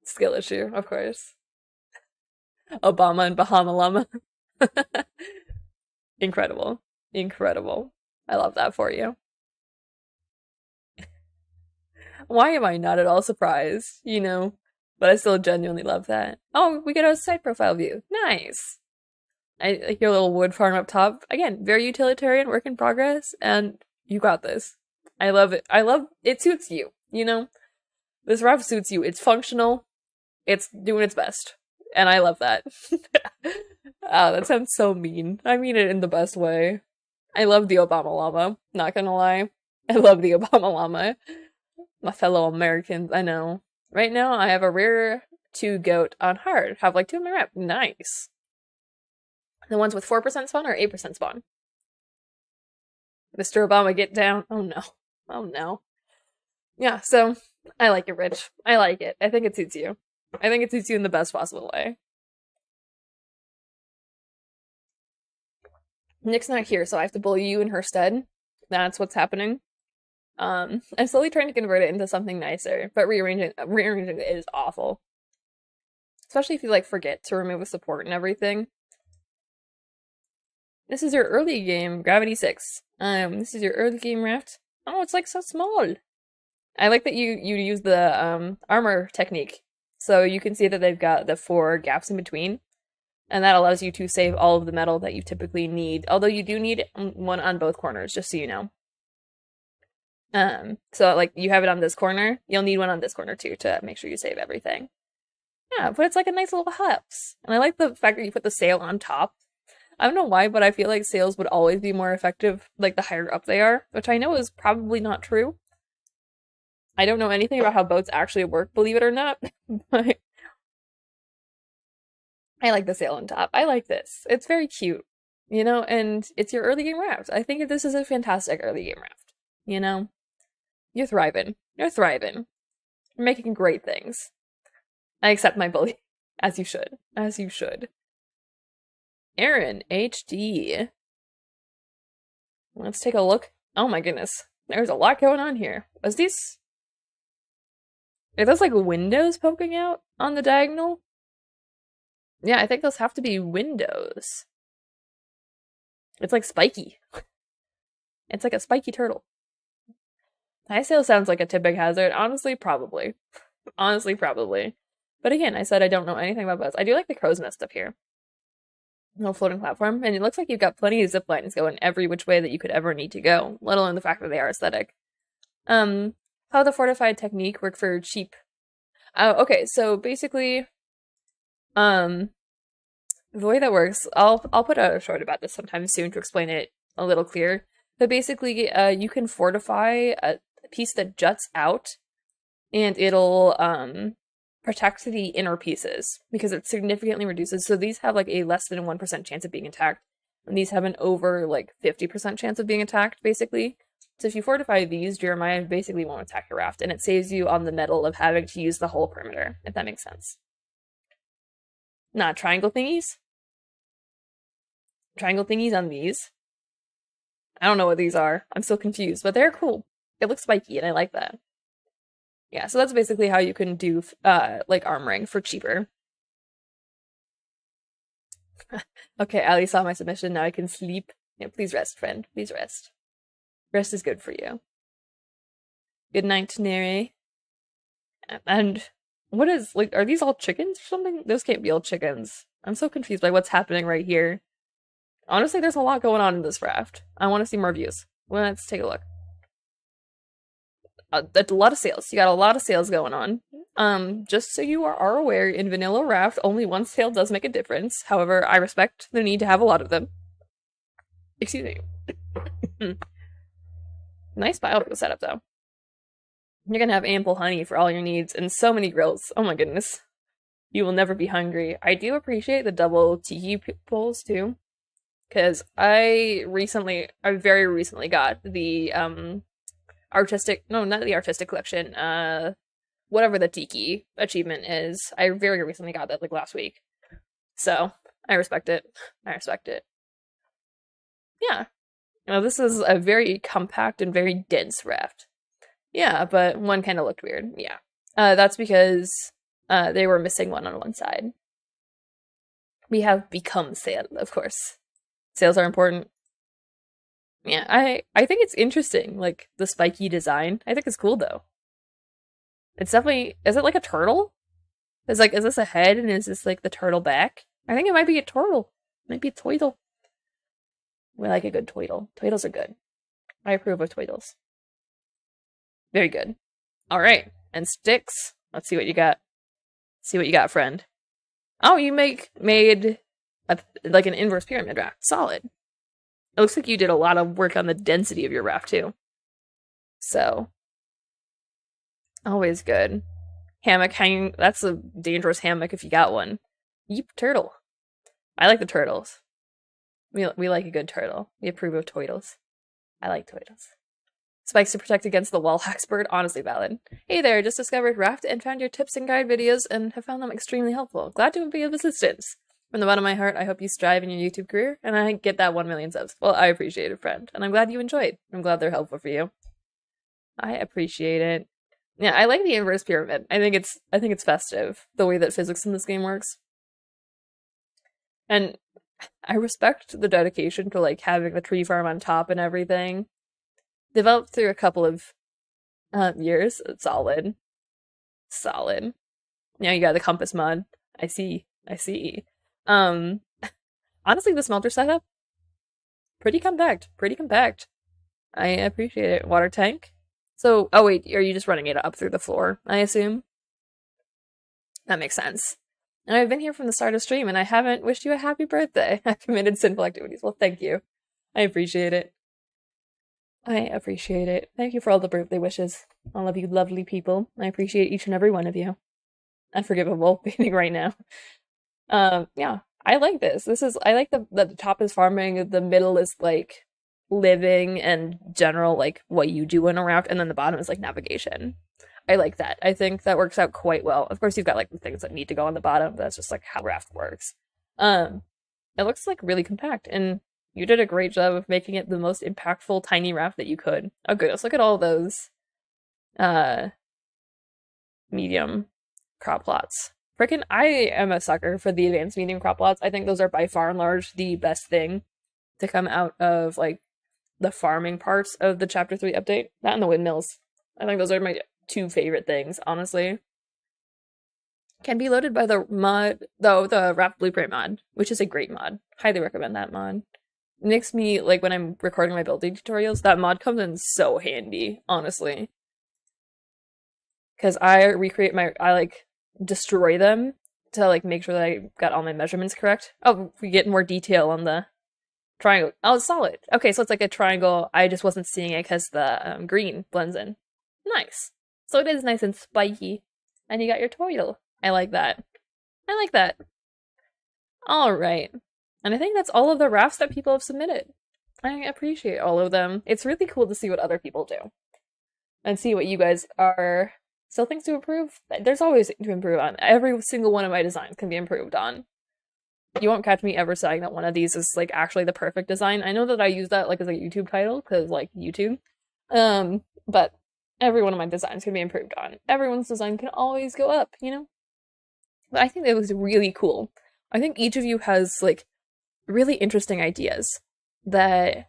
Skill issue, of course. Obama and Bahama Llama. Incredible, incredible. I love that for you. Why am I not at all surprised? But I still genuinely love that. Oh, we get a side profile view. Nice. I like your little wood farm up top. Again, very utilitarian, work in progress, and you got this. I love it. I love it suits you. This raft suits you. It's functional. It's doing its best. And I love that. That sounds so mean. I mean it in the best way. I love the Obama llama, not gonna lie. I love the Obama llama. My fellow Americans, I know. Right now, I have a rare 2 goat on hard. Have like 2 in my rep. Nice. The ones with 4% spawn or 8% spawn? Mr. Obama, get down. Oh no. Oh no. Yeah, so I like it, Rich. I like it. I think it suits you. I think it suits you in the best possible way. Nick's not here, so I have to bully you in her stead. That's what's happening. I'm slowly trying to convert it into something nicer, but rearranging it is awful. Especially if you like forget to remove the support and everything. This is your early game, Gravity 6. This is your early game raft. Oh, it's like so small. I like that you use the armor technique. So you can see that they've got the 4 gaps in between. And that allows you to save all of the metal that you typically need. Although you do need one on both corners, just so you know. So like you have it on this corner, you'll need one on this corner too to make sure you save everything. Yeah, but it's like a nice little house. And I like the fact that you put the sail on top. I don't know why, but I feel like sails would always be more effective like the higher up they are, which I know is probably not true. I don't know anything about how boats actually work, believe it or not, but I like the sail on top. I like this. It's very cute, and it's your early game raft. I think this is a fantastic early game raft, You're thriving. You're thriving. You're making great things. I accept my bully. As you should. As you should. Aaron, HD. Let's take a look. Oh my goodness. There's a lot going on here. Are those like windows poking out on the diagonal? Yeah, I think those have to be windows. It's like spiky. It's like a spiky turtle. High sail sounds like a tipping hazard. Honestly, probably. Honestly, probably. But again, I said I don't know anything about boats. I do like the crow's nest up here. No floating platform. And it looks like you've got plenty of zip lines going every which way that you could ever need to go, let alone the fact that they are aesthetic. How the fortified technique work for cheap? Okay, so basically, the way that works, I'll put out a short about this sometime soon to explain it a little clearer. But basically, you can fortify a piece that juts out, and it'll protect the inner pieces because it significantly reduces. So these have like a less than 1% chance of being attacked, and these have an over like 50% chance of being attacked, basically. So if you fortify these, Jeremiah basically won't attack your raft, and it saves you on the metal of having to use the whole perimeter, if that makes sense. Not triangle thingies? Triangle thingies on these? I don't know what these are. I'm still confused, but they're cool. It looks spiky, and I like that. Yeah, so that's basically how you can do, like, armoring for cheaper. Okay, Ali saw my submission, now I can sleep. Yeah, please rest, friend. Please rest. Rest is good for you. Good night, Neri. And what is, like, are these all chickens or something? Those can't be all chickens. I'm so confused by what's happening right here. Honestly, there's a lot going on in this raft. I want to see more views. Let's take a look. A lot of sales. You got a lot of sales going on. Just so you are aware, in Vanilla Raft, only one sale does make a difference. However, I respect the need to have a lot of them. Excuse me. Nice biofuel setup, though. You're gonna have ample honey for all your needs and so many grills. Oh my goodness. You will never be hungry. I do appreciate the double tiki poles, too. Because I very recently got the, not the artistic collection, whatever the Tiki achievement is. I very recently got that like last week. So I respect it. I respect it. Yeah. Now this is a very compact and very dense raft. Yeah, but one kind of looked weird. Yeah. That's because they were missing one on one side. We have become sail, of course. Sails are important. Yeah, I think it's interesting, like the spiky design. I think it's cool though. It's definitely, is it like a turtle? Is this a head and is this like the turtle back? I think it might be a turtle. Might be a twiddle. We like a good twiddle. Twiddles are good. I approve of twiddles. Very good. All right, and sticks. Let's see what you got. See what you got, friend. Oh, you made like an inverse pyramid raft. Solid. It looks like you did a lot of work on the density of your raft too. So, always good. Hammock hanging. That's a dangerous hammock if you got one. Yeep, turtle. I like the turtles. We like a good turtle. We approve of twiddles. I like twiddles. Spikes to protect against the wall hacks bird. Honestly valid. Hey there, just discovered Raft and found your tips and guide videos and have found them extremely helpful. Glad to be of assistance. From the bottom of my heart, I hope you strive in your YouTube career and I get that 1 million subs. Well, I appreciate it, friend. And I'm glad you enjoyed. I'm glad they're helpful for you. I appreciate it. Yeah, I like the inverse pyramid. I think it's festive, the way that physics in this game works. And I respect the dedication to like having the tree farm on top and everything. Developed through a couple of years. Solid. Solid. Now you got the compass mod. I see. Honestly, the smelter setup, pretty compact. Pretty compact. I appreciate it. Water tank. So, oh wait, are you just running it up through the floor, I assume? That makes sense. And I've been here from the start of stream and I haven't wished you a happy birthday. I committed sinful activities. Well, thank you. I appreciate it. I appreciate it. Thank you for all the birthday wishes. All of you lovely people. I appreciate each and every one of you. Unforgivable beating right now. Yeah, I like this. I like the top is farming, the middle is like living and general like what you do in a raft, and then the bottom is like navigation. I like that. I think that works out quite well. Of course, you've got like the things that need to go on the bottom, but that's just like how raft works. It looks like really compact, and you did a great job of making it the most impactful tiny raft that you could. Oh goodness, look at all those medium crop plots. Frickin' I am a sucker for the advanced medium crop plots. I think those are by far and large the best thing to come out of like the farming parts of the chapter 3 update. That and the windmills. I think those are my 2 favorite things, honestly. Can be loaded by the mod, though, the Raft Blueprint mod, which is a great mod. Highly recommend that mod. It makes me, like, when I'm recording my building tutorials, that mod comes in so handy, honestly. Because I like, destroy them to, like, make sure that I got all my measurements correct. Oh, we get more detail on the triangle. Oh, it's solid. Okay, so it's like a triangle. I just wasn't seeing it because the green blends in. Nice. So it is nice and spiky. And you got your turtle. I like that. I like that. Alright. And I think that's all of the rafts that people have submitted. I appreciate all of them. It's really cool to see what other people do. And see what you guys are... Still things to improve? There's always things to improve on. Every single one of my designs can be improved on. You won't catch me ever saying that one of these is, like, actually the perfect design. I know that I use that, like, as a YouTube title, because, like, YouTube. But every one of my designs can be improved on. Everyone's design can always go up, you know? But I think it was really cool. I think each of you has, like, really interesting ideas that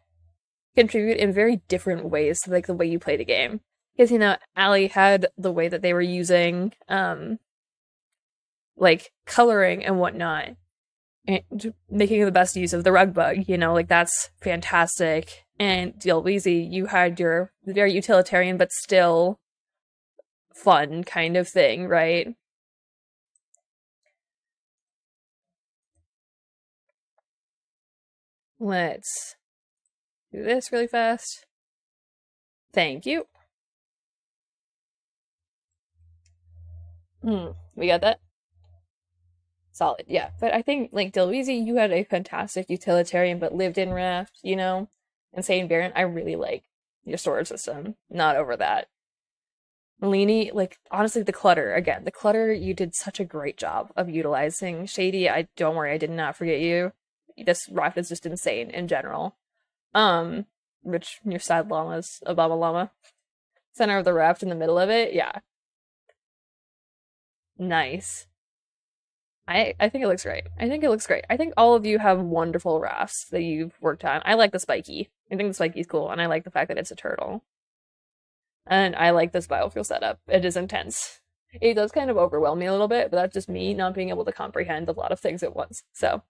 contribute in very different ways to, like, the way you play the game. Because, you know, Allie had the way that they were using, like, coloring and whatnot. And making the best use of the rug bug, you know, like, that's fantastic. And Weezy, you had your very utilitarian but still fun kind of thing, right? Let's do this really fast. Thank you. We got that? Solid, yeah. But I think, like, Delweezy, you had a fantastic utilitarian but lived in raft, you know? And Sane Baron, I really like your storage system. Not over that. Leany, like honestly, the clutter again. The clutter, you did such a great job of utilizing. Shady, I don't worry, I did not forget you. This raft is just insane in general. Um, Rich, your sad llamas, Obama llama, center of the raft in the middle of it. Yeah, nice. I think it looks great. I think it looks great. I think all of you have wonderful rafts that you've worked on. I like the spiky. I think the spiky's cool, and I like the fact that it's a turtle. And I like this biofuel setup. It is intense. It does kind of overwhelm me a little bit, but that's just me not being able to comprehend a lot of things at once. So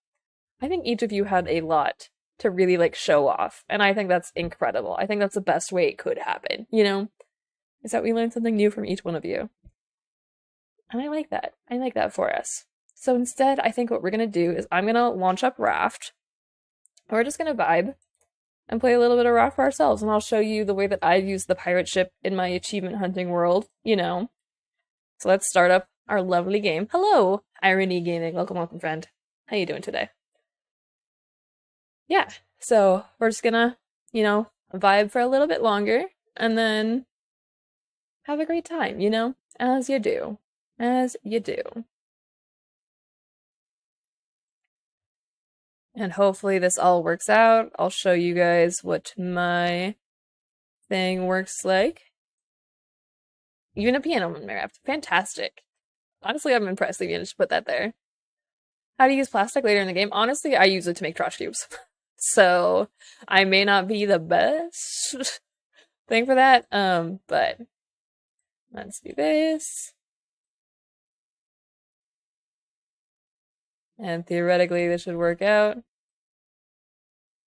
I think each of you had a lot to really like show off, and I think that's incredible. I think that's the best way it could happen, is that we learn something new from each one of you. And I like that. I like that for us. So instead, I think what we're gonna do is I'm gonna launch up Raft. We're just gonna vibe and play a little bit of Raft for ourselves, and I'll show you the way that I've used the pirate ship in my achievement hunting world. So let's start up our lovely game. Hello, Irony Gaming. Welcome, welcome, friend. How you doing today? Yeah, so we're just gonna vibe for a little bit longer, and then have a great time, as you do. As you do. And hopefully this all works out. I'll show you guys what my thing works like. Even a piano in my raft. Fantastic. Honestly, I'm impressed that you managed to put that there. How to use plastic later in the game? Honestly, I use it to make trash cubes. So I may not be the best thing for that. But let's do this. And theoretically, this should work out.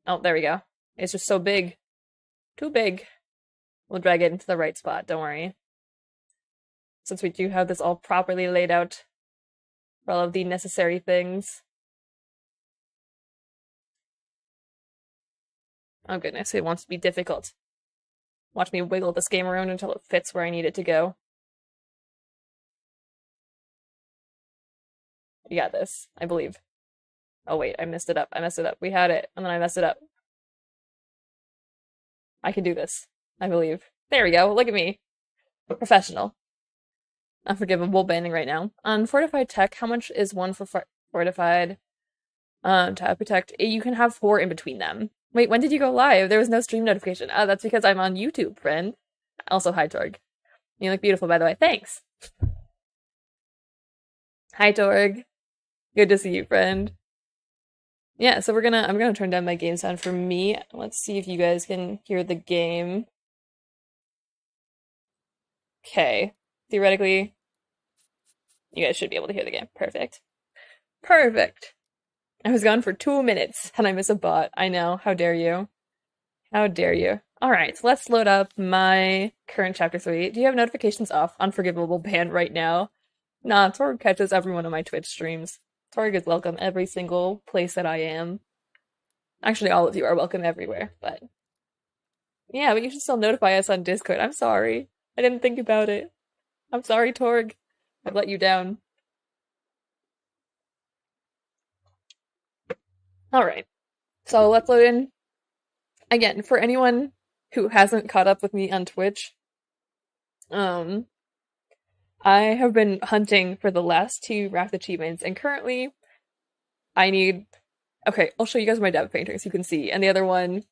Oh, there we go. It's just so big. Too big. We'll drag it into the right spot, don't worry. Since we do have this all properly laid out for all of the necessary things. Oh goodness, it wants to be difficult. Watch me wiggle this game around until it fits where I need it to go. You got this, I believe. Oh wait, I messed it up. I messed it up. We had it, and then I messed it up. I can do this. I believe. There we go. Look at me. Professional. Unforgivable banning right now. On fortified tech, how much is one for fortified? To protect, you can have 4 in between them. Wait, when did you go live? There was no stream notification. Oh, that's because I'm on YouTube, friend. Also, hi, Torg. You look beautiful, by the way. Thanks. Hi, Torg. Good to see you, friend. Yeah, so I'm gonna turn down my game sound for me. Let's see if you guys can hear the game. Okay. Theoretically, you guys should be able to hear the game. Perfect. Perfect. I was gone for 2 minutes and I miss a bot. I know. How dare you? How dare you? Alright, so let's load up my current chapter 3. Do you have notifications off? Unforgivable ban right now. Nah, Torg catches every one of my Twitch streams. Torg is welcome every single place that I am. Actually, all of you are welcome everywhere, but... Yeah, but you should still notify us on Discord. I'm sorry. I didn't think about it. I'm sorry, Torg. I've let you down. Alright. So let's load in. Again, for anyone who hasn't caught up with me on Twitch, I have been hunting for the last 2 Raft achievements, and currently I need... Okay, I'll show you guys my dev painting so you can see. And the other one...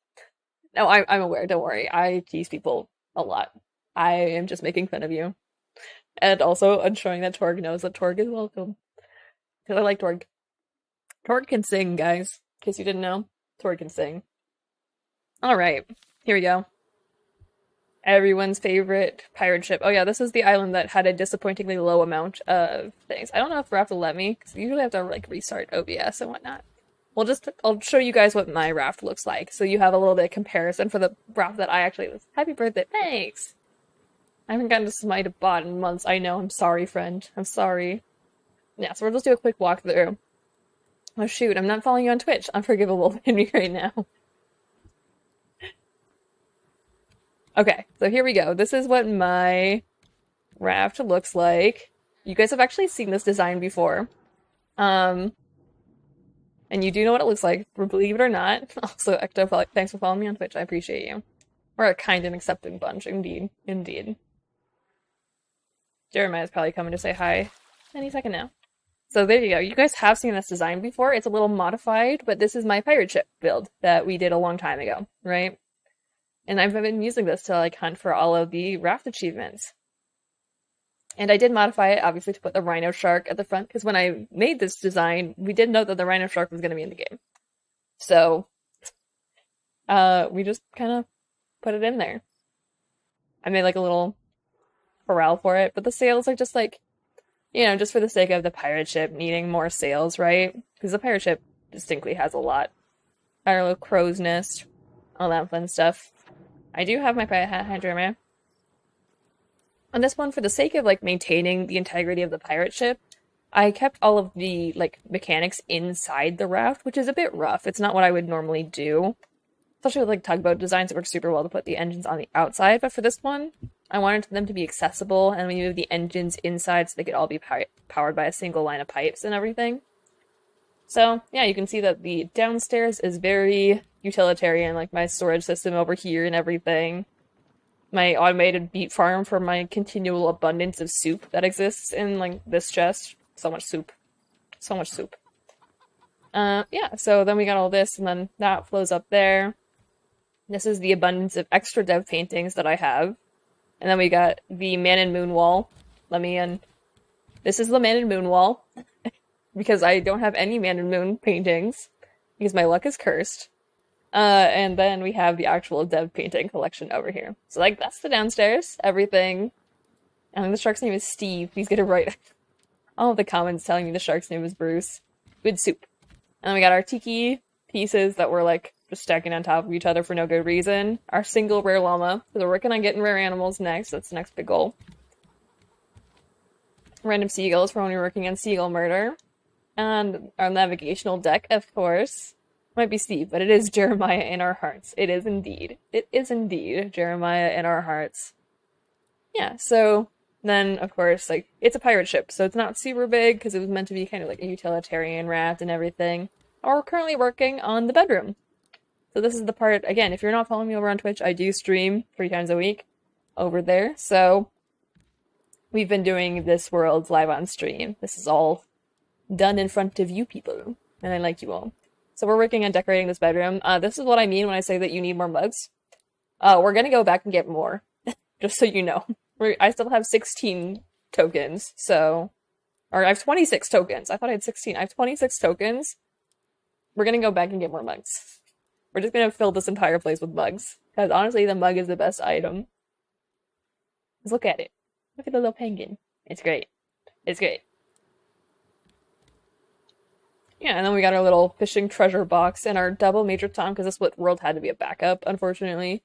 No, I'm aware, don't worry. I tease people a lot. I am just making fun of you. And also ensuring that Torg knows that Torg is welcome. Because I like Torg. Torg can sing, guys. In case you didn't know, Torg can sing. Alright, here we go. Everyone's favorite pirate ship. Oh yeah, this is the island that had a disappointingly low amount of things. I don't know if Raft will let me, because you usually have to like restart OBS and whatnot. I'll show you guys what my Raft looks like, so you have a little bit of comparison for the Raft that I actually... Happy birthday, thanks! I haven't gotten to smite a bot in months, I know, I'm sorry, friend. I'm sorry. Yeah, so we'll just do a quick walkthrough. Oh shoot, I'm not following you on Twitch. Unforgivable in me right now. Okay, so here we go. This is what my Raft looks like. You guys have actually seen this design before. And you do know what it looks like, believe it or not. Also, Ecto, thanks for following me on Twitch. I appreciate you. We're a kind and accepting bunch, indeed. Indeed. Jeremiah's probably coming to say hi any second now. So there you go. You guys have seen this design before. It's a little modified, but this is my pirate ship build that we did a long time ago, right? And I've been using this to like hunt for all of the raft achievements. And I did modify it, obviously, to put the rhino shark at the front, because when I made this design, we did know that the rhino shark was going to be in the game. So, we just kind of put it in there. I made like a little corral for it, but the sails are just like, you know, just for the sake of the pirate ship needing more sails, right? Because the pirate ship distinctly has a lot. Our little crow's nest, all that fun stuff. I do have my pirate hat, Jeremiah. On this one, for the sake of like maintaining the integrity of the pirate ship, I kept all of the like mechanics inside the raft, which is a bit rough. It's not what I would normally do. Especially with like tugboat designs, it works super well to put the engines on the outside, but for this one, I wanted them to be accessible, and we moved the engines inside so they could all be powered by a single line of pipes and everything. So, yeah, you can see that the downstairs is very utilitarian, like my storage system over here and everything. My automated beet farm for my continual abundance of soup that exists in, like, this chest. So much soup. So much soup. Yeah, so then we got all this, and then that flows up there. This is the abundance of extra dev paintings that I have. And then we got the Man and Moon wall. This is the Man and Moon wall. Because I don't have any Man and Moon paintings. Because my luck is cursed. And then we have the actual dev painting collection over here. So, like, that's the downstairs. Everything. And the shark's name is Steve. He's gonna write all of the comments telling me the shark's name is Bruce. Good soup. And then we got our tiki pieces that were, like, just stacking on top of each other for no good reason. Our single rare llama, because we're working on getting rare animals next. That's the next big goal. Random seagulls for when we're working on seagull murder. And our navigational deck, of course. Might be Steve, but it is Jeremiah in our hearts. It is indeed. It is indeed Jeremiah in our hearts. Yeah, so then, of course, like, it's a pirate ship, so it's not super big, because it was meant to be kind of like a utilitarian raft and everything. We're currently working on the bedroom. So this is the part, again, if you're not following me over on Twitch, I do stream 3 times a week over there, so we've been doing this world live on stream. This is all done in front of you people, and I like you all. So we're working on decorating this bedroom. This is what I mean when I say that you need more mugs. We're gonna go back and get more, just so you know. I still have 16 tokens, so... Or I have 26 tokens. I thought I had 16. I have 26 tokens. We're gonna go back and get more mugs. We're just gonna fill this entire place with mugs. Because honestly, the mug is the best item. Just look at it. Look at the little penguin. It's great. It's great. Yeah, and then we got our little fishing treasure box and our double major tom, because this world had to be a backup, unfortunately.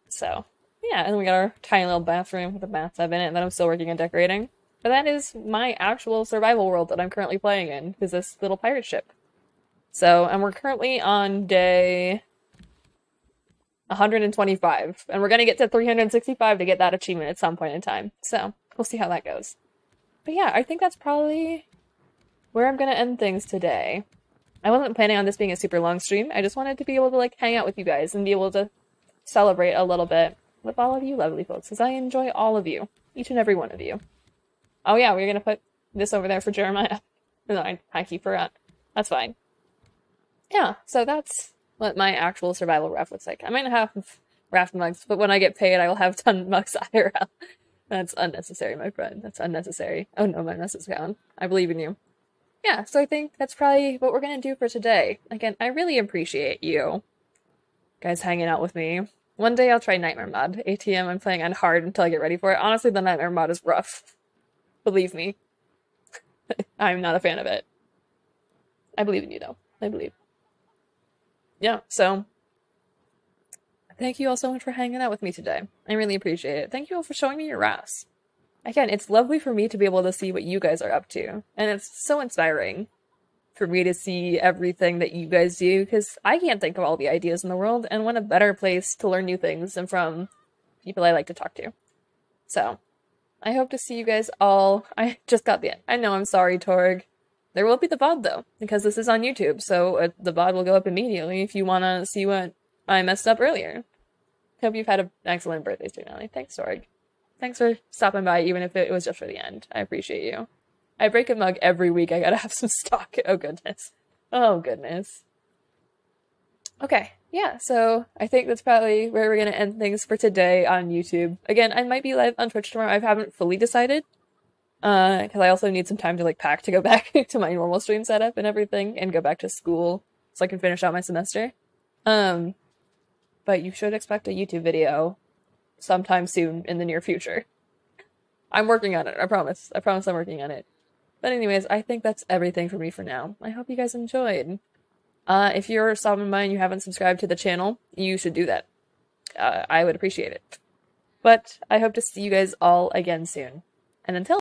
So, yeah, and then we got our tiny little bathroom with a bathtub in it that I'm still working on decorating. But that is my actual survival world that I'm currently playing in, is this little pirate ship. So, and we're currently on day 125, and we're gonna get to 365 to get that achievement at some point in time. So, we'll see how that goes. But yeah, I think that's probably where I'm gonna end things today. I wasn't planning on this being a super long stream. I just wanted to be able to, like, hang out with you guys and be able to celebrate a little bit with all of you lovely folks, because I enjoy all of you. Each and every one of you. Oh yeah, we're gonna put this over there for Jeremiah. No, I keep forgot. That's fine. Yeah, so that's what my actual survival raft looks like. I might not have raft mugs, but when I get paid, I will have ton mugs IRL. That's unnecessary, my friend. That's unnecessary. Oh no, my mess is gone. I believe in you. Yeah, so I think that's probably what we're gonna do for today. Again, I really appreciate you guys hanging out with me. One day I'll try Nightmare Mod. ATM, I'm playing on hard until I get ready for it. Honestly, the Nightmare Mod is rough. Believe me. I'm not a fan of it. I believe in you, though. I believe. Yeah, so thank you all so much for hanging out with me today. I really appreciate it. Thank you all for showing me your rafts. Again, it's lovely for me to be able to see what you guys are up to. And it's so inspiring for me to see everything that you guys do, because I can't think of all the ideas in the world, and what a better place to learn new things than from people I like to talk to. So, I hope to see you guys all. I just got I know, I'm sorry, Torg. There will be the VOD, though, because this is on YouTube, so the VOD will go up immediately if you want to see what I messed up earlier. Hope you've had an excellent birthday, Nally. Thanks, Torg. Thanks for stopping by, even if it was just for the end. I appreciate you. I break a mug every week. I gotta have some stock. Oh, goodness. Oh, goodness. Okay, yeah, so I think that's probably where we're gonna end things for today on YouTube. Again, I might be live on Twitch tomorrow. I haven't fully decided, because I also need some time to like pack to go back to my normal stream setup and everything, and go back to school so I can finish out my semester. Um, but you should expect a YouTube video sometime soon in the near future. I'm working on it. I promise. I promise I'm working on it. But anyways, I think that's everything for me for now. I hope you guys enjoyed. If you're stopping by and you haven't subscribed to the channel, you should do that. I would appreciate it. But I hope to see you guys all again soon. And until